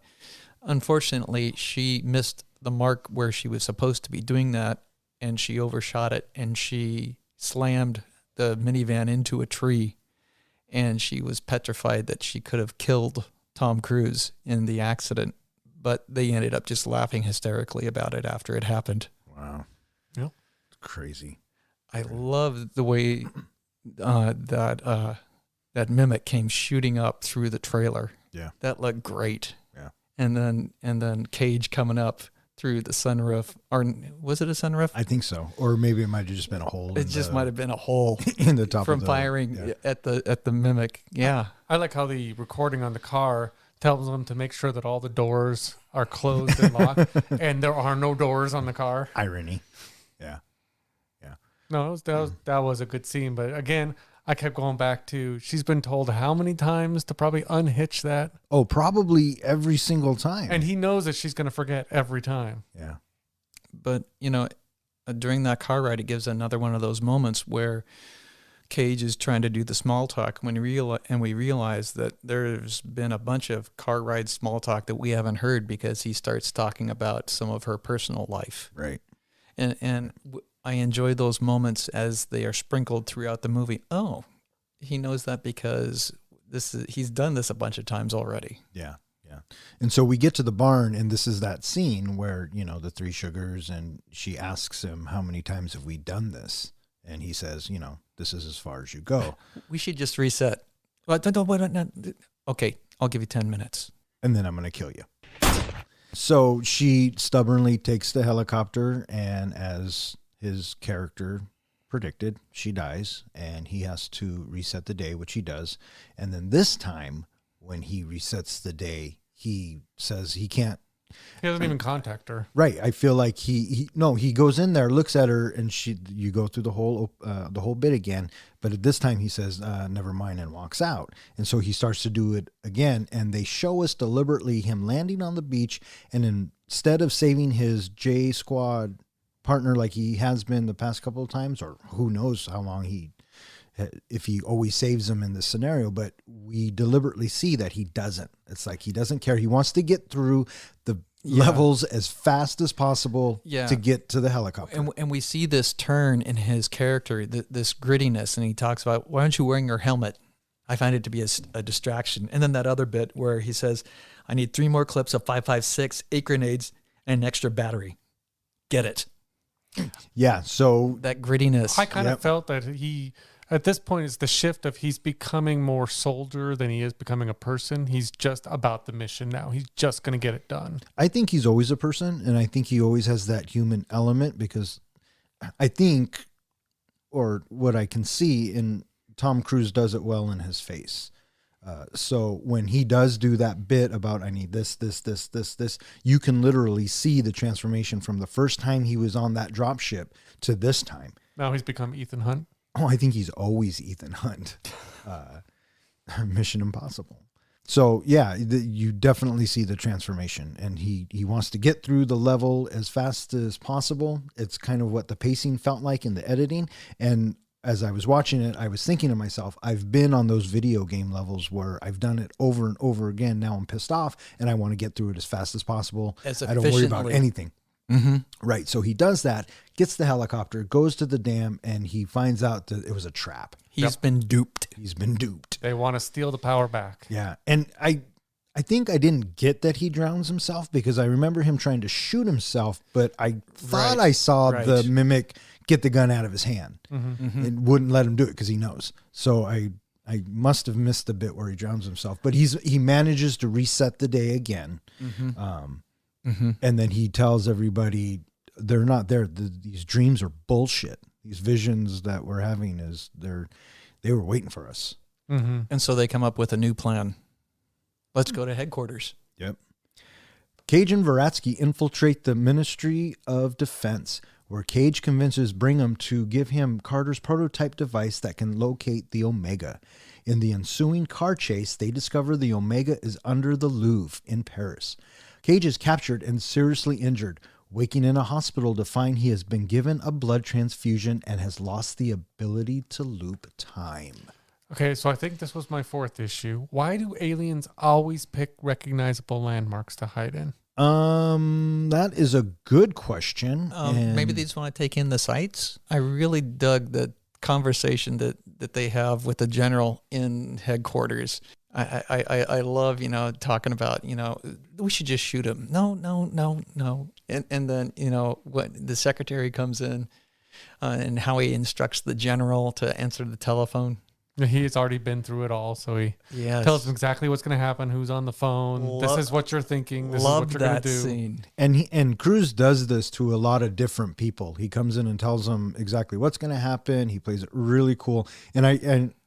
Unfortunately, she missed the mark where she was supposed to be doing that, and she overshot it, and she slammed the minivan into a tree, and she was petrified that she could have killed Tom Cruise in the accident, but they ended up just laughing hysterically about it after it happened. Wow. Yep. It's crazy. I love the way that mimic came shooting up through the trailer. Yeah. That looked great. Yeah. And then Cage coming up through the sunroof, or was it a sunroof? I think so. Or maybe it might have just been a hole. It just might have been a hole in the top from of the, firing yeah. at the mimic. Yeah. I like how the recording on the car tells them to make sure that all the doors are closed and locked, and there are no doors on the car. Irony. Yeah. No, that was a good scene. But again, I kept going back to, she's been told how many times to probably unhitch that. Oh, probably every single time. And he knows that she's going to forget every time. yeah. But, during that car ride, it gives another one of those moments where Cage is trying to do the small talk we realize that there's been a bunch of car ride small talk that we haven't heard because he starts talking about some of her personal life. Right. And I enjoy those moments as they are sprinkled throughout the movie. Oh, he knows that because he's done this a bunch of times already. Yeah. Yeah. And so we get to the barn, and this is that scene where, the 3 sugars, and she asks him, how many times have we done this? And he says, this is as far as you go. We should just reset. Okay, I'll give you 10 minutes. And then I'm going to kill you. So she stubbornly takes the helicopter, and as his character predicted, she dies, and he has to reset the day, which he does. And then this time, when he resets the day, he says he can't. He doesn't even contact her. Right. I feel like he goes in there, looks at her, and you go through the whole bit again. But at this time he says, never mind, and walks out. And so he starts to do it again. And they show us deliberately him landing on the beach. And instead of saving his J Squad partner like he has been the past couple of times, or who knows how long if he always saves him in this scenario, but we deliberately see that he doesn't. It's like he doesn't care. He wants to get through the levels as fast as possible to get to the helicopter. And we see this turn in his character, this grittiness, and he talks about, why aren't you wearing your helmet? I find it to be a distraction. And then that other bit where he says, I need 3 more clips of 5.56, 8 grenades, and an extra battery. Get it. Yeah, so that grittiness. I kind of felt that he, at this point, it's the shift of he's becoming more soldier than he is becoming a person. He's just about the mission now. He's just going to get it done. I think he's always a person, and I think he always has that human element, because I think, or what I can see, in Tom Cruise does it well in his face. So when he does do that bit about, I need this, you can literally see the transformation from the first time he was on that drop ship to this time. Now he's become Ethan Hunt. Oh, I think he's always Ethan Hunt. Mission Impossible. So yeah, you definitely see the transformation, and he wants to get through the level as fast as possible. It's kind of what the pacing felt like in the editing. And as I was watching it, I was thinking to myself, I've been on those video game levels where I've done it over and over again. Now I'm pissed off and I want to get through it as fast as possible. I don't worry about anything. Mm-hmm. Right. So he does that, gets the helicopter, goes to the dam, and he finds out that it was a trap. He's been duped. He's been duped. They want to steal the power back. Yeah. And I think I didn't get that he drowns himself, because I remember him trying to shoot himself, but I thought I saw the mimic get the gun out of his hand. Mm-hmm. It wouldn't let him do it because he knows. So I I must have missed the bit where he drowns himself, but he manages to reset the day again. And then he tells everybody they're not there. These dreams are bullshit. These visions that we're having they were waiting for us. And so they come up with a new plan. Let's go to headquarters. Yep. Cage and Veratsky infiltrate the Ministry of Defense, where Cage convinces Brigham to give him Carter's prototype device that can locate the Omega. In the ensuing car chase, they discover the Omega is under the Louvre in Paris. Cage is captured and seriously injured, waking in a hospital to find he has been given a blood transfusion and has lost the ability to loop time. Okay, so I think this was my fourth issue. Why do aliens always pick recognizable landmarks to hide in? That is a good question. Maybe they just want to take in the sights. I really dug the conversation that they have with the general in headquarters. I love, talking about, we should just shoot him. No. And then, what the secretary comes in and how he instructs the general to answer the telephone. He's already been through it all, so he tells them exactly what's going to happen, who's on the phone. This is what you're thinking. This is what you're going to do. Scene. And Cruz does this to a lot of different people. He comes in and tells them exactly what's going to happen. He plays it really cool, and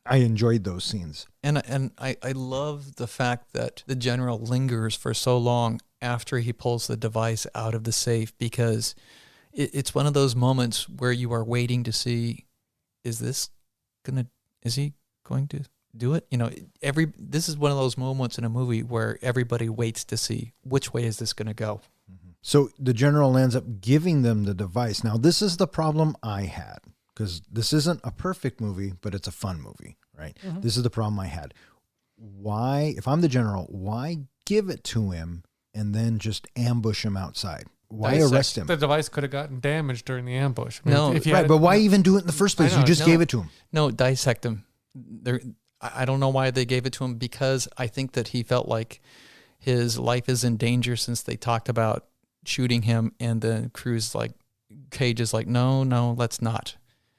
I enjoyed those scenes. And I love the fact that the general lingers for so long after he pulls the device out of the safe, because it's one of those moments where you are waiting to see, is he going to do it? This is one of those moments in a movie where everybody waits to see which way is this going to go. So the general ends up giving them the device. Now, this is the problem I had, because this isn't a perfect movie, but it's a fun movie, right? This is the problem I had. Why, if I'm the general, why give it to him and then just ambush him outside? Why arrest him? The device could have gotten damaged during the ambush. But why even do it in the first place? You just gave it to him. No, dissect him. I don't know why they gave it to him, because I think that he felt like his life is in danger since they talked about shooting him, and then Cage is like, no, let's not.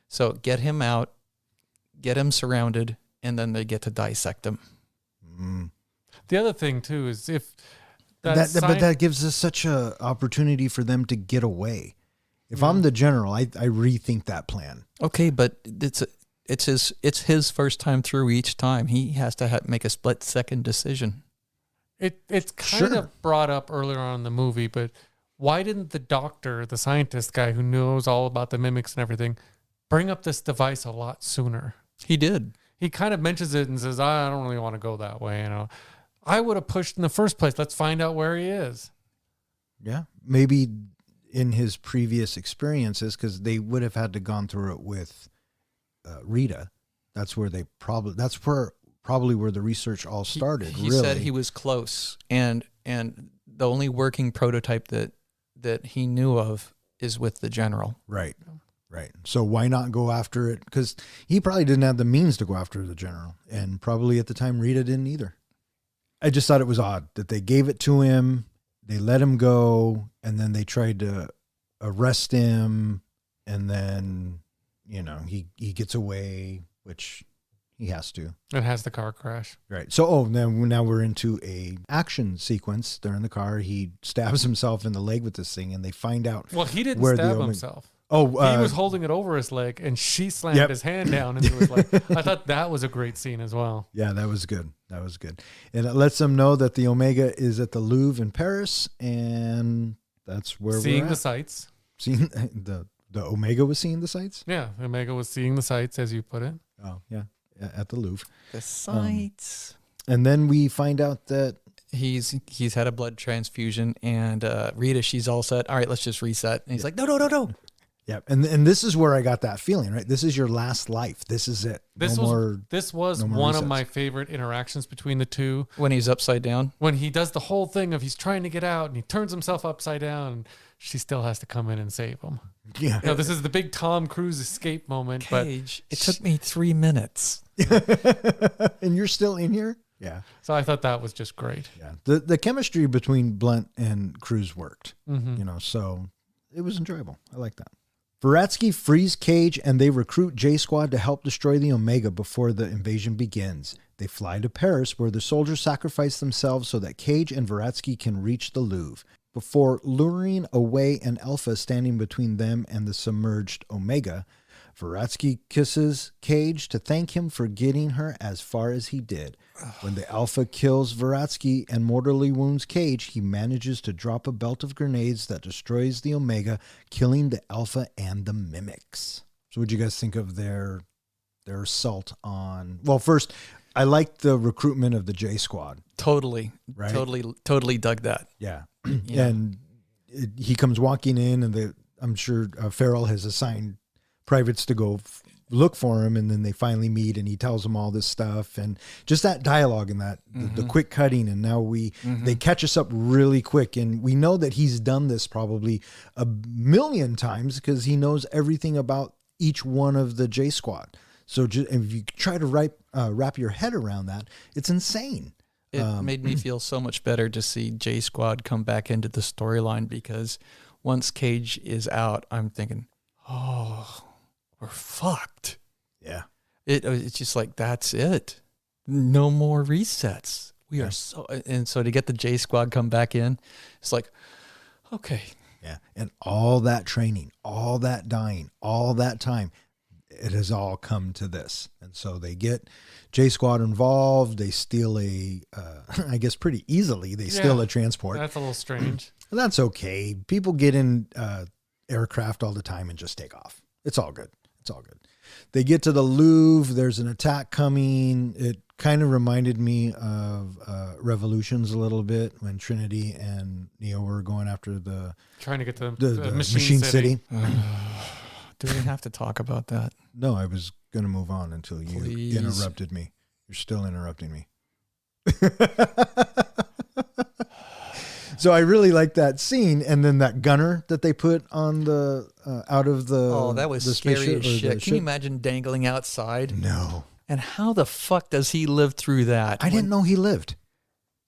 So get him out, get him surrounded, and then they get to dissect him. The other thing too is but that gives us such a opportunity for them to get away. If I'm the general, I rethink that plan. Okay, but it's his first time through each time. He has to make a split-second decision. It's kind of brought up earlier on in the movie, but why didn't the doctor, the scientist guy who knows all about the mimics and everything, bring up this device a lot sooner? He did. He kind of mentions it and says, I don't really want to go that way, I would have pushed in the first place. Let's find out where he is. Yeah. Maybe in his previous experiences, because they would have had to gone through it with Rita. That's where probably where the research all started. He said he was close, and the only working prototype that he knew of is with the general. Right. So why not go after it? Because he probably didn't have the means to go after the general, and probably at the time Rita didn't either. I just thought it was odd that they gave it to him, they let him go, and then they tried to arrest him, and then, he gets away, which he has to. It has the car crash. Right. So, now we're into a action sequence. They're in the car. He stabs himself in the leg with this thing, and they find out. Well, he didn't where stab himself. Oh, he was holding it over his leg, and she slammed his hand down into his leg. I thought that was a great scene as well. Yeah, that was good. And it lets them know that the Omega is at the Louvre in Paris, and that's where seeing we're the sights. Seeing the Omega was seeing the sights? Yeah, Omega was seeing the sights, as you put it. Oh, yeah, at the Louvre. The sights. And then we find out that he's had a blood transfusion, and Rita, she's all set. All right, let's just reset. And he's like, no. Yeah, and this is where I got that feeling, right? This is your last life. This is it. This was one of my favorite interactions between the two. When he's upside down? When he does the whole thing of he's trying to get out, and he turns himself upside down, and she still has to come in and save him. Yeah. This is the big Tom Cruise escape moment. Cage, it took me 3 minutes. And you're still in here? Yeah. So I thought that was just great. Yeah. The chemistry between Blunt and Cruise worked. So it was enjoyable. I like that. Veratsky frees Cage and they recruit J-Squad to help destroy the Omega before the invasion begins. They fly to Paris where the soldiers sacrifice themselves so that Cage and Veratsky can reach the Louvre. Before luring away an Alpha standing between them and the submerged Omega, Veratsky kisses Cage to thank him for getting her as far as he did. When the Alpha kills Veratsky and mortally wounds Cage, he manages to drop a belt of grenades that destroys the Omega, killing the Alpha and the Mimics. So what'd you guys think of their assault on... Well, first, I liked the recruitment of the J-Squad. Totally. Right? Totally dug that. Yeah. Yeah. And he comes walking in, and I'm sure Farrell has assigned privates to go look for him, and then they finally meet, and he tells them all this stuff, and just that dialogue and that the quick cutting, and now they catch us up really quick, and we know that he's done this probably a million times because he knows everything about each one of the J Squad. So if you try to wrap your head around that, it's insane. It made me feel so much better to see J Squad come back into the storyline, because once Cage is out, I'm thinking, oh, we're fucked. Yeah. It's just like, that's it. No more resets. We are so to get the J Squad come back in, it's like, okay. Yeah. And all that training, all that dying, all that time, it has all come to this. And so they get J Squad involved. They steal I guess pretty easily, they steal a transport. That's a little strange. That's okay. People get in aircraft all the time and just take off. It's all good. It's all good. They get to the Louvre. There's an attack coming. It kind of reminded me of Revolutions a little bit when Trinity and Neo were going after trying to get the Machine City. Do we have to talk about that? No, I was going to move on until you Please. interrupted me. You're still interrupting me. So I really like that scene, and then that gunner that they put on the out of the that was the scary spaceship as or the shit. Can ship. you imagine dangling outside? No, And how the fuck does he live through that? I didn't know he lived.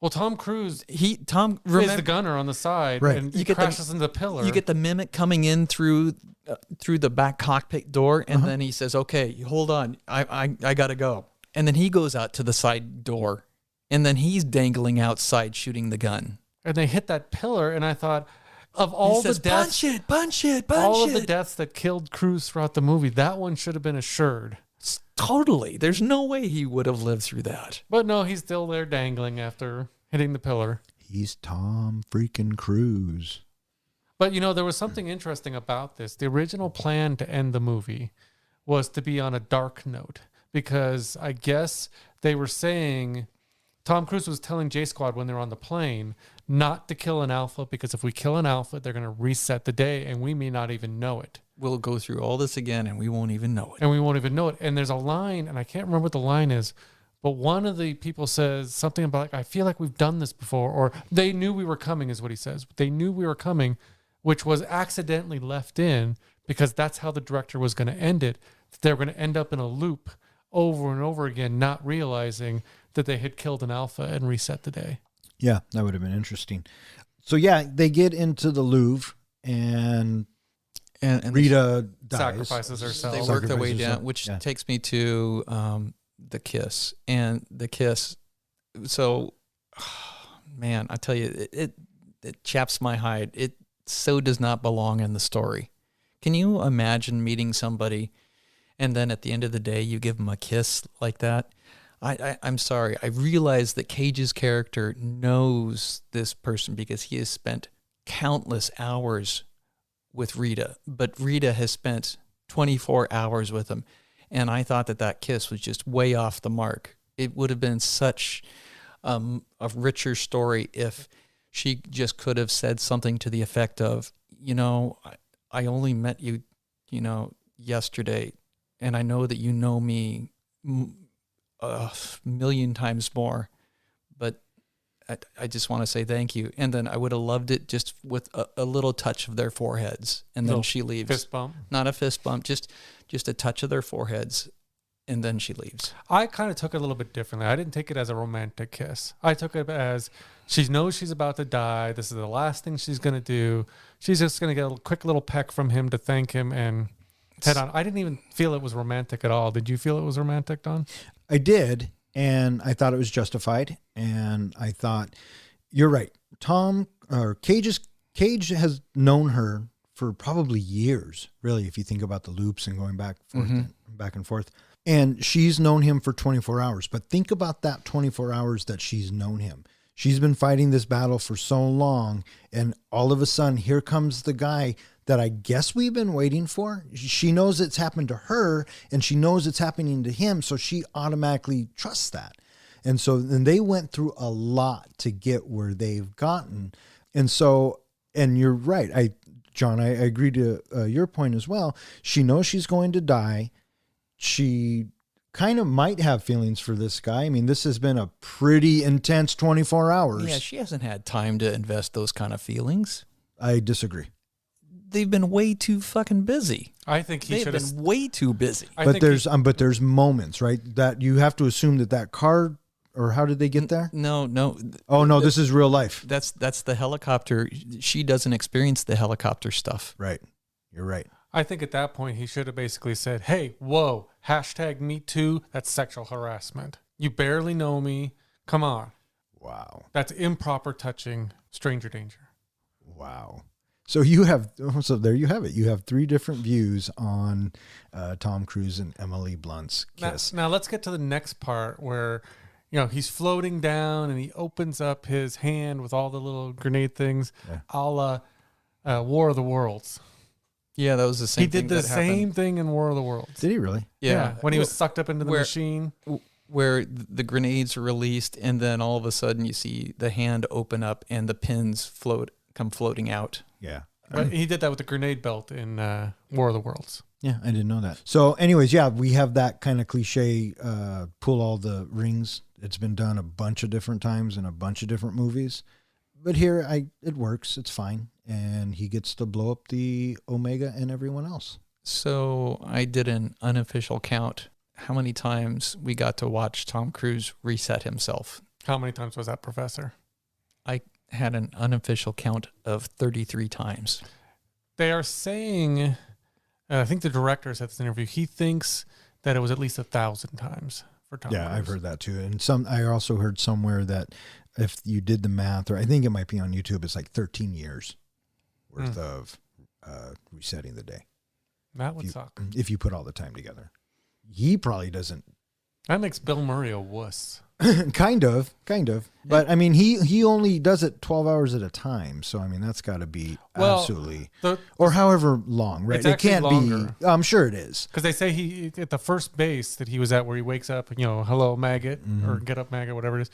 Well, Tom Cruise He Tom is remember the gunner on the side, Right. and You he get the- crashes into the pillar. you get the mimic coming in through the back cockpit door, and then he says, "Okay, hold on, I gotta go." And then he goes out to the side door, and then he's dangling outside shooting the gun. and they hit that pillar, and I thought, of all He says, the deaths, punch it. all of the deaths that killed Cruise throughout the movie, that one should have been assured. Totally. There's no way he would have lived through that. But no, he's still there dangling after hitting the pillar. He's Tom freaking Cruise. But, there was something interesting about this. The original plan to end the movie was to be on a dark note, because I guess they were saying, Tom Cruise was telling J Squad when they were on the plane not to kill an Alpha, because if we kill an Alpha, they're going to reset the day, and we may not even know it. We'll go through all this again, and we won't even know it. And there's a line, and I can't remember what the line is, but one of the people says something about, I feel like we've done this before, or they knew we were coming, is what he says. They knew we were coming, which was accidentally left in, because that's how the director was going to end it. They were going to end up in a loop over and over again, not realizing that they had killed an Alpha and reset the day. Yeah, that would have been interesting. So yeah, they get into the Louvre, and Rita dies. Sacrifices They herself. work their way Sacrifices down, herself. which Yeah. takes me to the kiss. And the kiss, so, man, I tell you, it chaps my hide. It so does not belong in the story. Can you imagine meeting somebody, and then at the end of the day, you give them a kiss like that? I'm sorry. I realize that Cage's character knows this person because he has spent countless hours with Rita, but Rita has spent 24 hours with him. And I thought that kiss was just way off the mark. It would have been such a richer story if she just could have said something to the effect of, I only met you, yesterday, and I know that you know me a million times more, but I just want to say thank you. And then I would have loved it just with a little touch of their foreheads, and then Little she leaves. Fist bump. Not a fist bump, just a touch of their foreheads, and then she leaves. I kind of took it a little bit differently. I didn't take it as a romantic kiss. I took it as she knows she's about to die. This is the last thing she's going to do. She's just going to get a quick little peck from him to thank him and head on. I didn't even feel it was romantic at all. Did you feel it was romantic, Don? I did, and I thought it was justified. And I thought, you're right. Cage has known her for probably years, really, if you think about the loops and going back and forth. And she's known him for 24 hours. But think about that 24 hours that she's known him. She's been fighting this battle for so long, and all of a sudden, here comes the guy that I guess we've been waiting for. She knows it's happened to her, and she knows it's happening to him, so she automatically trusts that. And so then they went through a lot to get where they've gotten. And so, and you're right, John, I agree to your point as well. She knows she's going to die. She kind of might have feelings for this guy. I mean, this has been a pretty intense 24 hours. Yeah, she hasn't had time to invest those kind of feelings. I disagree. They've been way too fucking busy. I think he They've should have been way too busy. But there's moments, right? That you have to assume that car, or how did they get there? No. Oh no, this is real life. That's the helicopter. She doesn't experience the helicopter stuff. Right. You're right. I think at that point he should have basically said, hey, whoa, #MeToo, that's sexual harassment. You barely know me. Come on. Wow. That's improper touching, stranger danger. Wow. So there you have it. You have 3 different views on Tom Cruise and Emily Blunt's kiss. Now let's get to the next part where, he's floating down and he opens up his hand with all the little grenade things, a la War of the Worlds. Yeah, that was the same thing. He did the same thing in War of the Worlds. Did he really? Yeah. When he was sucked up into the machine. Where the grenades are released, and then all of a sudden you see the hand open up and the pins come floating out. Yeah. But he did that with the grenade belt in War of the Worlds. Yeah, I didn't know that. So anyways, yeah, we have that kind of cliche, pull all the rings. It's been done a bunch of different times in a bunch of different movies. But here, it works. It's fine. And he gets to blow up the Omega and everyone else. So I did an unofficial count. How many times we got to watch Tom Cruise reset himself? How many times was that, Professor? I had an unofficial count of 33 times. They are saying, I think the director said this interview, he thinks that it was at least 1,000 times for Tom Cruise. I've heard that too. And I also heard somewhere that if you did the math, or I think it might be on YouTube, it's like 13 years worth of resetting the day. That would suck. If you put all the time together. He probably doesn't. That makes Bill Murray a wuss. Kind of. But I mean, he only does it 12 hours at a time. So, I mean, that's got to be absolutely, or however long, right? It can't longer. be, I'm sure it is. Because they say he, at the first base that he was at where he wakes up, hello, maggot, or get up, maggot, whatever it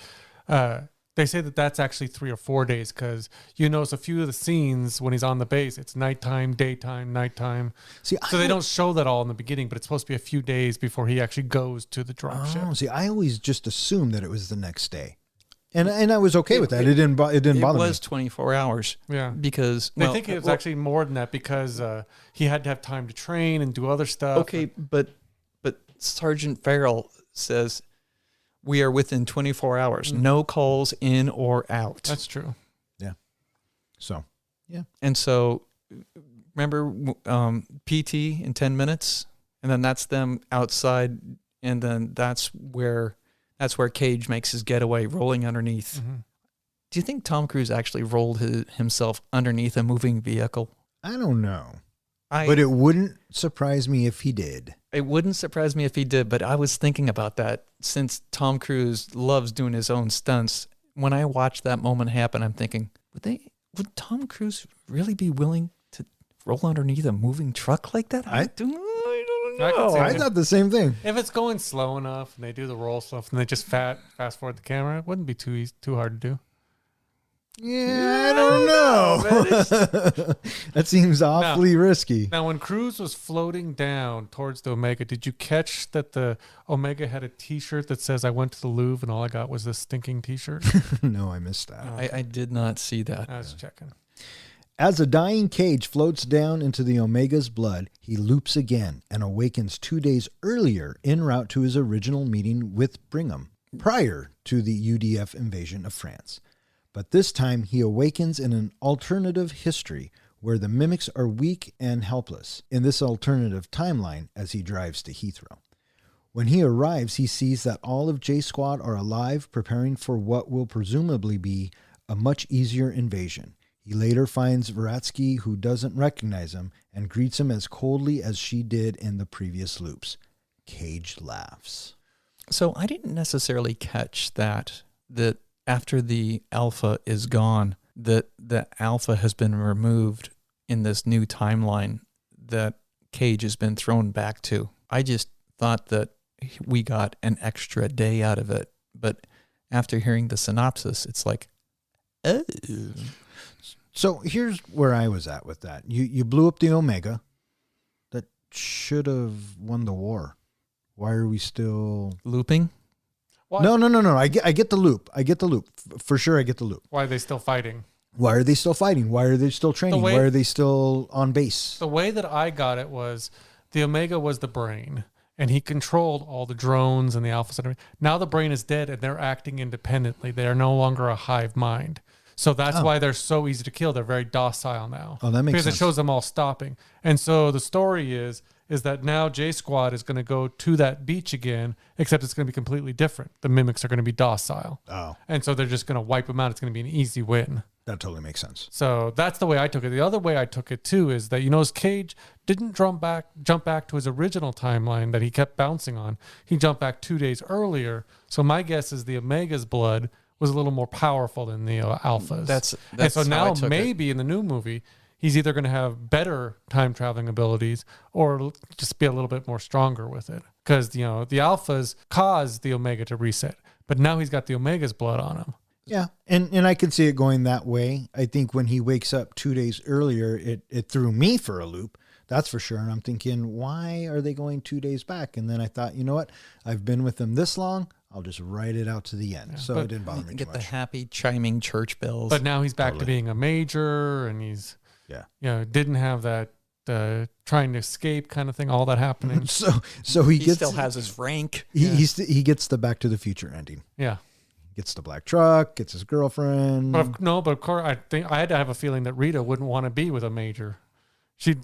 is. They say that that's actually 3 or 4 days because you notice a few of the scenes when he's on the base, it's nighttime, daytime, nighttime. So they don't show that all in the beginning, but it's supposed to be a few days before he actually goes to the drop ship. See, I always just assumed that it was the next day. And I was okay with that. It didn't bother me. It was 24 hours. Yeah. Because they think it was actually more than that because he had to have time to train and do other stuff. Okay, but Sergeant Farrell says we are within 24 hours. No calls in or out. That's true. Yeah. So, yeah. And so, remember PT in 10 minutes? And then that's them outside. And then that's where Cage makes his getaway, rolling underneath. Mm-hmm. Do you think Tom Cruise actually rolled himself underneath a moving vehicle? I don't know. But it wouldn't surprise me if he did. It wouldn't surprise me if he did, but I was thinking about that since Tom Cruise loves doing his own stunts. When I watched that moment happen, I'm thinking, would Tom Cruise really be willing to roll underneath a moving truck like that? I don't know. I thought the same thing. If it's going slow enough and they do the roll stuff and they just fast forward the camera, it wouldn't be too hard to do. Yeah, I don't know. That seems awfully risky. Now, when Cruise was floating down towards the Omega, did you catch that the Omega had a T-shirt that says, I went to the Louvre and all I got was this stinking T-shirt? No, I missed that. I did not see that. I was checking. As a dying Cage floats down into the Omega's blood, he loops again and awakens 2 days earlier en route to his original meeting with Brigham, prior to the UDF invasion of France. But this time he awakens in an alternative history where the mimics are weak and helpless in this alternative timeline as he drives to Heathrow. When he arrives, he sees that all of J Squad are alive, preparing for what will presumably be a much easier invasion. He later finds Veratsky, who doesn't recognize him, and greets him as coldly as she did in the previous loops. Cage laughs. So I didn't necessarily catch that after the alpha is gone, that the alpha has been removed in this new timeline that Cage has been thrown back to. I just thought that we got an extra day out of it. But after hearing the synopsis, it's like, oh. So here's where I was at with that. You blew up the Omega. That should have won the war. Why are we still Looping? Why, No. I get the loop. For sure, I get the loop. Why are they still fighting? Why are they still fighting? Why are they still training? Why are they still on base? The way that I got it was the Omega was the brain, and he controlled all the drones and the alphas and everything. Now the brain is dead, and they're acting independently. They are no longer a hive mind. So that's why they're so easy to kill. They're very docile now. Oh, that makes sense. Because it shows them all stopping. And so the story is that now J Squad is going to go to that beach again, except it's going to be completely different. The mimics are going to be docile. Oh, And so they're just going to wipe them out. It's going to be an easy win. that totally makes sense. So that's the way I took it. The other way I took it too is that, his Cage didn't jump back to his original timeline that he kept bouncing on. He jumped back 2 days earlier. So my guess is the Omega's blood was a little more powerful than the alphas. That's and so how now I took maybe in the new movie, he's either going to have better time traveling abilities or just be a little bit more stronger with it. Because, the alphas caused the Omega to reset, but now he's got the Omega's blood on him. Yeah, and I can see it going that way. I think when he wakes up 2 days earlier, it threw me for a loop. That's for sure. And I'm thinking, why are they going 2 days back? And then I thought, you know what? I've been with them this long. I'll just write it out to the end. Yeah, so but it didn't bother me too Get the much. happy chiming church bells. But now he's back Totally. to being a major, and he's, Yeah. didn't have that trying to escape kind of thing, all that happening. So he gets still has his rank. he gets the Back to the Future ending. Yeah. Gets the black truck, gets his girlfriend. But of course, I think I had to have a feeling that Rita wouldn't want to be with a major. She'd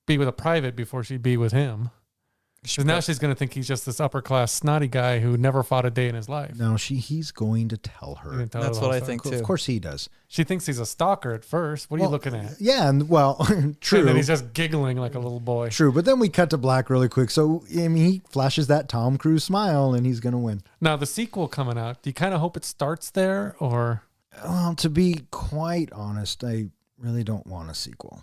be with a private before she'd be with him. Because now she's going to think he's just this upper class snotty guy who never fought a day in his life. No, he's going to tell He her. didn't tell her That's the what whole I story. think too. Of course he does. She thinks he's a stalker at first. What are you looking at? Yeah, and true. And then he's just giggling like a little boy. True, but then we cut to black really quick. So, I mean, he flashes that Tom Cruise smile, and he's going to win. Now, the sequel coming out, do you kind of hope it starts there, or? Well, to be quite honest, I really don't want a sequel.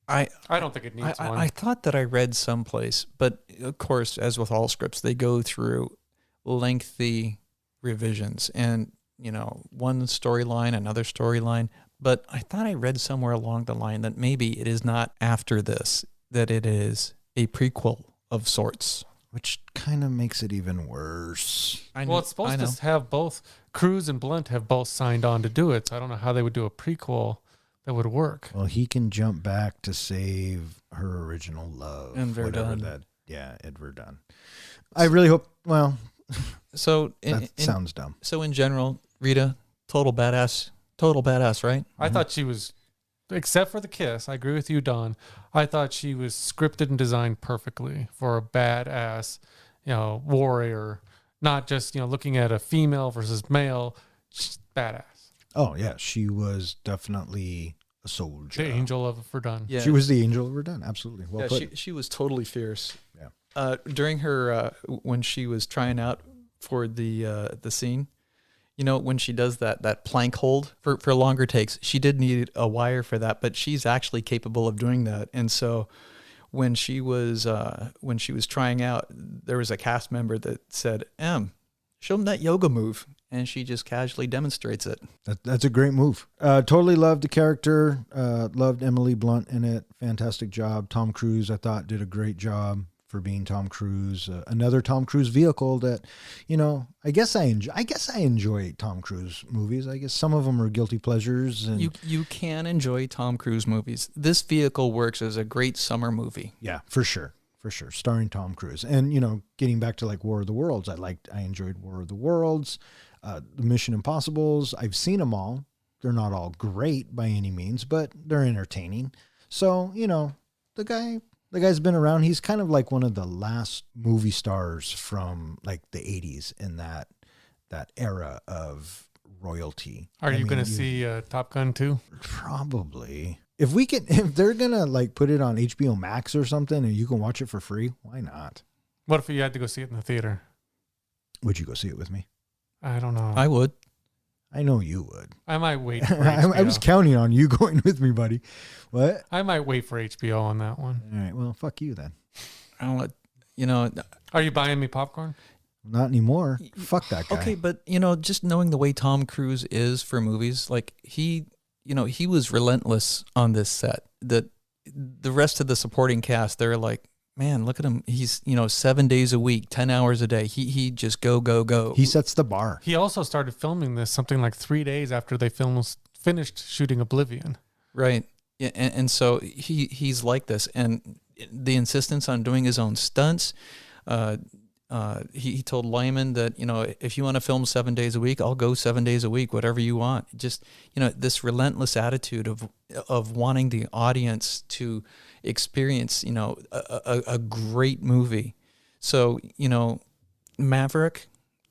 I don't think it needs one. I thought that I read someplace, but of course, as with all scripts, they go through lengthy revisions and, one storyline, another storyline. But I thought I read somewhere along the line that maybe it is not after this, that it is a prequel of sorts. Which kind of makes it even worse. Well, it's supposed to have both, Cruise and Blunt have both signed on to do it, so I don't know how they would do a prequel that would work. Well, he can jump back to save her original love. And Verdun. Ed Verdun. I really hope, So that sounds dumb. So in general, Rita, total badass, right? I thought she was, except for the kiss, I agree with you, Don. I thought she was scripted and designed perfectly for a badass, warrior, not just, looking at a female versus male. She's badass. Oh, yeah. She was definitely a soldier. The angel of Verdun. Yeah. She was the angel of Verdun. Absolutely. Well put. She was totally fierce. Yeah. During her when she was trying out for the scene, when she does that plank hold for longer takes, she did need a wire for that, but she's actually capable of doing that. And so when she was trying out, there was a cast member that said, show him that yoga move. And she just casually demonstrates it. That's a great move. Totally loved the character. Loved Emily Blunt in it. Fantastic job. Tom Cruise, I thought, did a great job. for being Tom Cruise. Another Tom Cruise vehicle that, I guess I enjoy Tom Cruise movies. I guess some of them are guilty pleasures. And You can enjoy Tom Cruise movies. This vehicle works as a great summer movie. yeah, for sure. For sure. Starring Tom Cruise. And, getting back to like War of the Worlds, I enjoyed War of the Worlds, the Mission Impossibles. I've seen them all. They're not all great by any means, but they're entertaining. So, the guy's been around. He's kind of like one of the last movie stars from like the 80s in that era of royalty. Are you going to see Top Gun 2? Probably. If they're going to like put it on HBO Max or something and you can watch it for free, why not? What if you had to go see it in the theater? Would you go see it with me? I don't know. I would. I know you would. I might wait for I HBO. was counting on you going with me, buddy. What? I might wait for HBO on that one. All right. Well, fuck you then. I don't let, Are you buying me popcorn? Not anymore. Fuck that guy. Okay, but just knowing the way Tom Cruise is for movies, like he was relentless on this set. That the rest of the supporting cast, they're like, man, look at him. He's 7 days a week, 10 hours a day. He just go. He sets the bar. He also started filming this something like 3 days after they finished shooting Oblivion. Right. Yeah, and so he's like this, and the insistence on doing his own stunts. He told Lyman that, if you want to film 7 days a week, I'll go 7 days a week, whatever you want. Just, this relentless attitude of wanting the audience to experience, a great movie. So, Maverick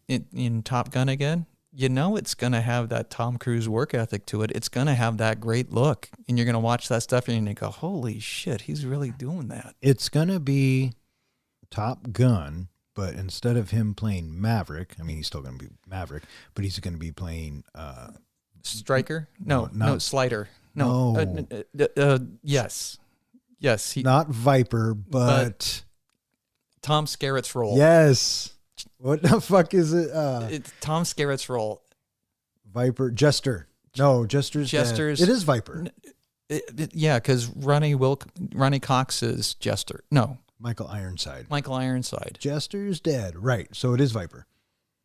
in Top Gun again, it's going to have that Tom Cruise work ethic to it. It's going to have that great look. And you're going to watch that stuff and you go, holy shit, he's really doing that. It's going to be Top Gun, but instead of him playing Maverick, I mean, he's still going to be Maverick, but he's going to be playing... Striker? No, Slider. Yes. Yes. Not Viper, but Tom Skerritt's role. Yes. What the fuck is it? It's Tom Skerritt's role. Viper. Jester. No, Jester's dead. It is Viper. Yeah, because Ronnie Cox is Jester. No. Michael Ironside. Jester's dead. Right. So it is Viper.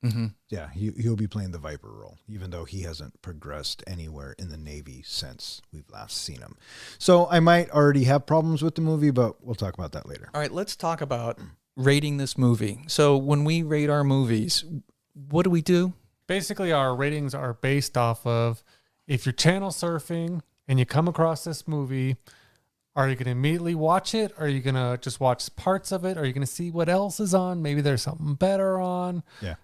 Mm-hmm. Yeah, he'll be playing the Viper role, even though he hasn't progressed anywhere in the Navy since we've last seen him. So I might already have problems with the movie, but we'll talk about that later. All right, let's talk about rating this movie. So when we rate our movies, what do we do? Basically, our ratings are based off of if you're channel surfing and you come across this movie, are you going to immediately watch it? Are you going to just watch parts of it? Are you going to see what else is on? Maybe there's something better on. Yeah.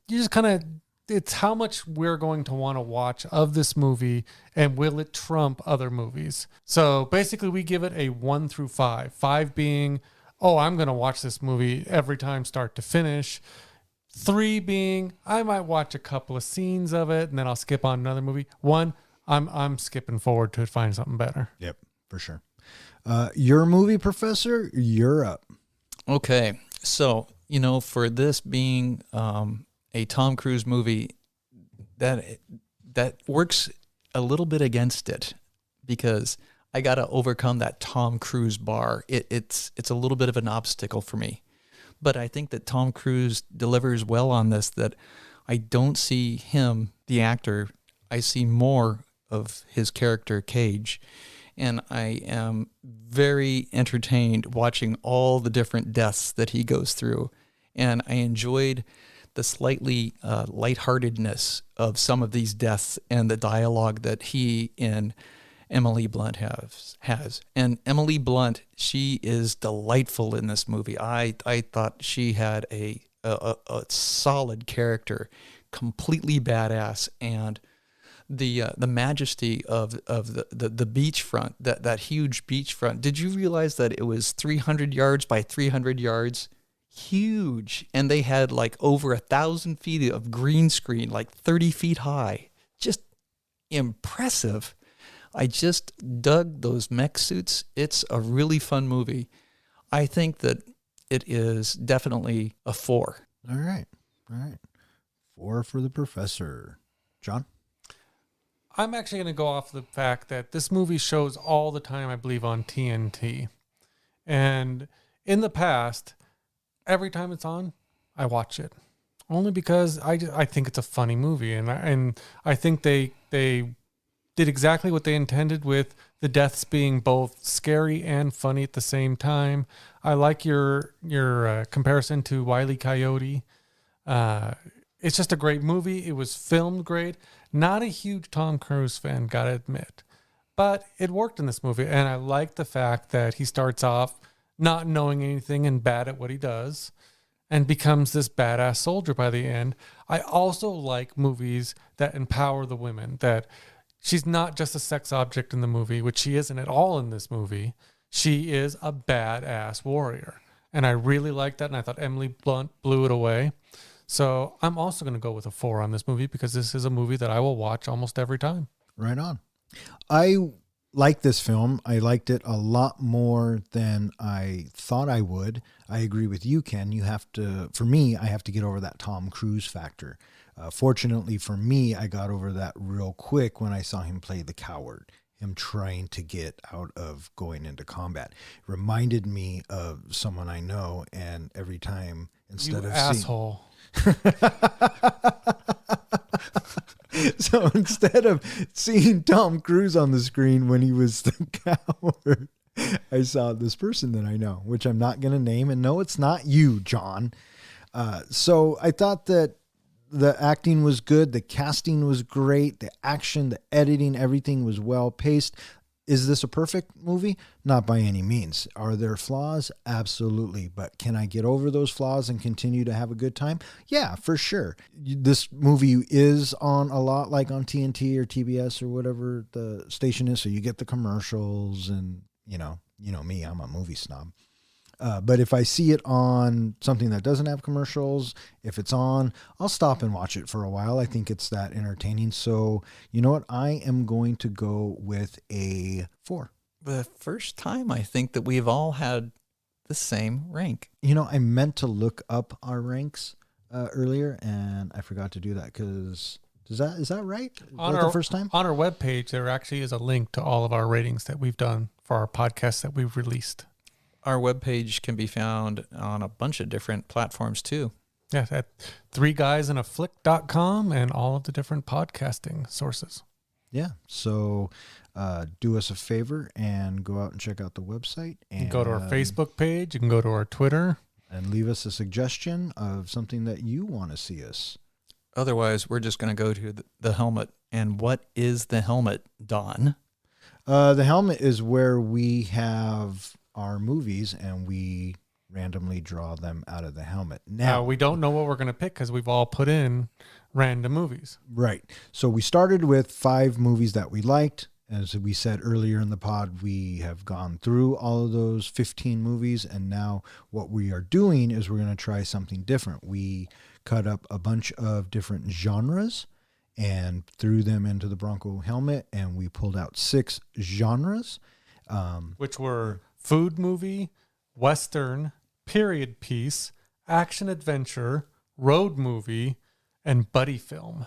You just kind of, it's how much we're going to want to watch of this movie and will it trump other movies? So basically we give it a 1 through 5. 5 being, I'm going to watch this movie every time start to finish. 3 being, I might watch a couple of scenes of it and then I'll skip on another movie. 1, I'm skipping forward to find something better. Yep. For sure. Your movie, Professor, you're up. Okay. So, for this being a Tom Cruise movie, that works a little bit against it because I got to overcome that Tom Cruise bar. It's a little bit of an obstacle for me. But I think that Tom Cruise delivers well on this, that I don't see him, the actor, I see more of his character, Cage. And I am very entertained watching all the different deaths that he goes through. And I enjoyed the slightly lightheartedness of some of these deaths and the dialogue that he and Emily Blunt has. And Emily Blunt, she is delightful in this movie. I thought she had a solid character, completely badass, and the majesty of the beachfront, that huge beachfront. Did you realize that it was 300 yards by 300 yards? Huge. And they had like over 1,000 feet of green screen, like 30 feet high. Just impressive. I just dug those mech suits. It's a really fun movie. I think that it is definitely a 4. All right. 4 for the Professor. John? I'm actually going to go off the fact that this movie shows all the time, I believe, on TNT. And in the past, every time it's on, I watch it. Only because I think it's a funny movie, and I think they did exactly what they intended with the deaths being both scary and funny at the same time. I like your comparison to Wile E. Coyote. It's just a great movie. It was filmed great. Not a huge Tom Cruise fan, gotta admit, but it worked in this movie, and I like the fact that he starts off not knowing anything and bad at what he does, and becomes this badass soldier by the end. I also like movies that empower the women, that she's not just a sex object in the movie, which she isn't at all in this movie. She is a badass warrior. And I really like that, and I thought Emily Blunt blew it away. So I'm also going to go with a 4 on this movie because this is a movie that I will watch almost every time. Right on. I like this film. I liked it a lot more than I thought I would. I agree with you, Ken. For me, I have to get over that Tom Cruise factor. Fortunately for me, I got over that real quick when I saw him play the coward, him trying to get out of going into combat. Reminded me of someone I know, and every time, instead of asshole. So instead of seeing Tom Cruise on the screen when he was the coward, I saw this person that I know, which I'm not going to name. And no, it's not you, John. So I thought that the acting was good. The casting was great. The action, the editing, everything was well paced. Is this a perfect movie? Not by any means. Are there flaws? Absolutely. But can I get over those flaws and continue to have a good time? Yeah, for sure. This movie is on a lot, like on TNT or TBS or whatever the station is. So you get the commercials, and you know me, I'm a movie snob. But if I see it on something that doesn't have commercials, if it's on, I'll stop and watch it for a while. I think it's that entertaining. So you know what? I am going to go with a 4. The first time I think that we've all had the same rank. I meant to look up our ranks earlier, and I forgot to do that because is that right? The first time? On our webpage, there actually is a link to all of our ratings that we've done for our podcasts that we've released. Our webpage can be found on a bunch of different platforms too. Yeah, at 3guysinaflick.com and all of the different podcasting sources. Yeah, so do us a favor and go out and check out the website. And you can go to our Facebook page. You can go to our Twitter. And leave us a suggestion of something that you want to see us. Otherwise, we're just going to go to the helmet. And what is the helmet, Don? The helmet is where we have our movies and we randomly draw them out of the helmet. Now we don't know what we're going to pick because we've all put in random movies. Right. So we started with 5 movies that we liked. As we said earlier in the pod, we have gone through all of those 15 movies. And now what we are doing is we're going to try something different. We cut up a bunch of different genres and threw them into the Bronco helmet. And we pulled out 6 genres. Which were food movie, Western, period piece, action adventure, road movie, and buddy film.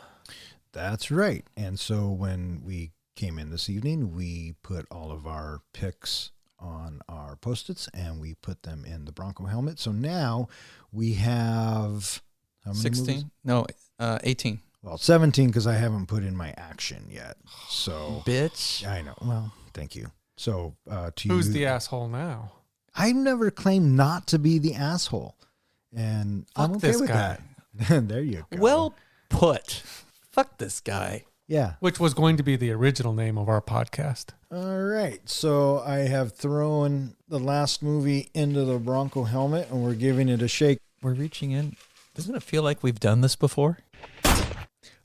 That's right. And so when we came in this evening, we put all of our picks on our Post-its and we put them in the Bronco helmet. So now we have how many 16? movies? No, 18. Well, 17 because I haven't put in my action yet. So Bitch. I know. Well, thank you. So to Who's you, the asshole now? I've never claimed not to be the asshole, and Fuck I'm okay this with guy. that. There you go. Well put. Fuck this guy. yeah. Which was going to be the original name of our podcast. All right. So I have thrown the last movie into the Bronco helmet, and we're giving it a shake. We're reaching in. Doesn't it feel like we've done this before?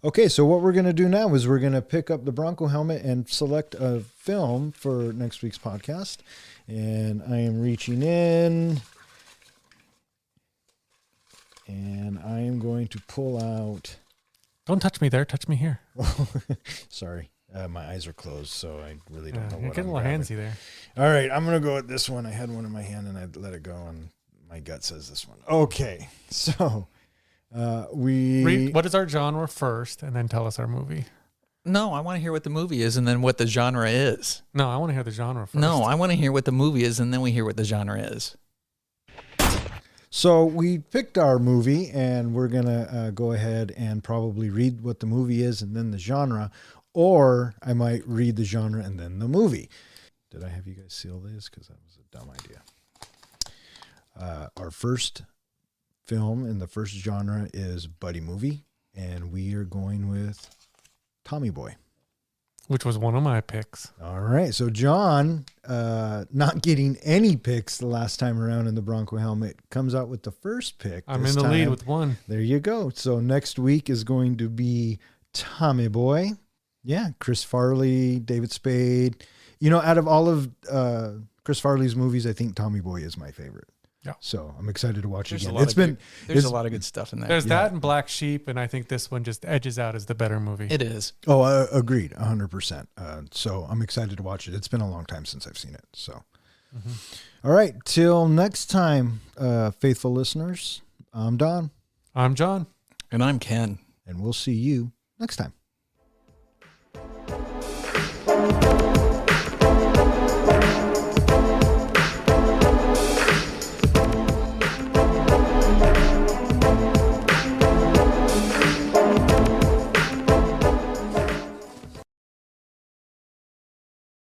Okay, so what we're going to do now is we're going to pick up the Bronco helmet and select a film for next week's podcast. And I am reaching in. And I am going to pull out... Don't touch me there. Touch me here. Sorry, my eyes are closed, so I really don't know You're what getting I'm a little grabbing. handsy there. All right, I'm going to go with this one. I had one in my hand, and I let it go, and my gut says this one. Okay, so... Read what is our genre first, and then tell us our movie. No, I want to hear what the movie is and then what the genre is. No, I want to hear the genre first. No, I want to hear what the movie is and then we hear what the genre is. So we picked our movie, and we're going to go ahead and probably read what the movie is and then the genre, or I might read the genre and then the movie. Did I have you guys seal this? Because that was a dumb idea. Our first film in the first genre is buddy movie, and we are going with Tommy Boy. Which was one of my picks. All right. So John, not getting any picks the last time around in the Bronco helmet, comes out with the first pick. I'm in the lead with one. There you go. So next week is going to be Tommy Boy. Yeah. Chris Farley, David Spade. You know, out of all of Chris Farley's movies, I think Tommy Boy is my favorite. Yeah. So I'm excited to watch it again. There's a lot of good stuff in there. There's that and Black Sheep, and I think this one just edges out as the better movie. It is. Oh, agreed, 100%. So I'm excited to watch it. It's been a long time since I've seen it. So, All right, till next time, faithful listeners. I'm Don, I'm John. And I'm Ken. and we'll see you next time.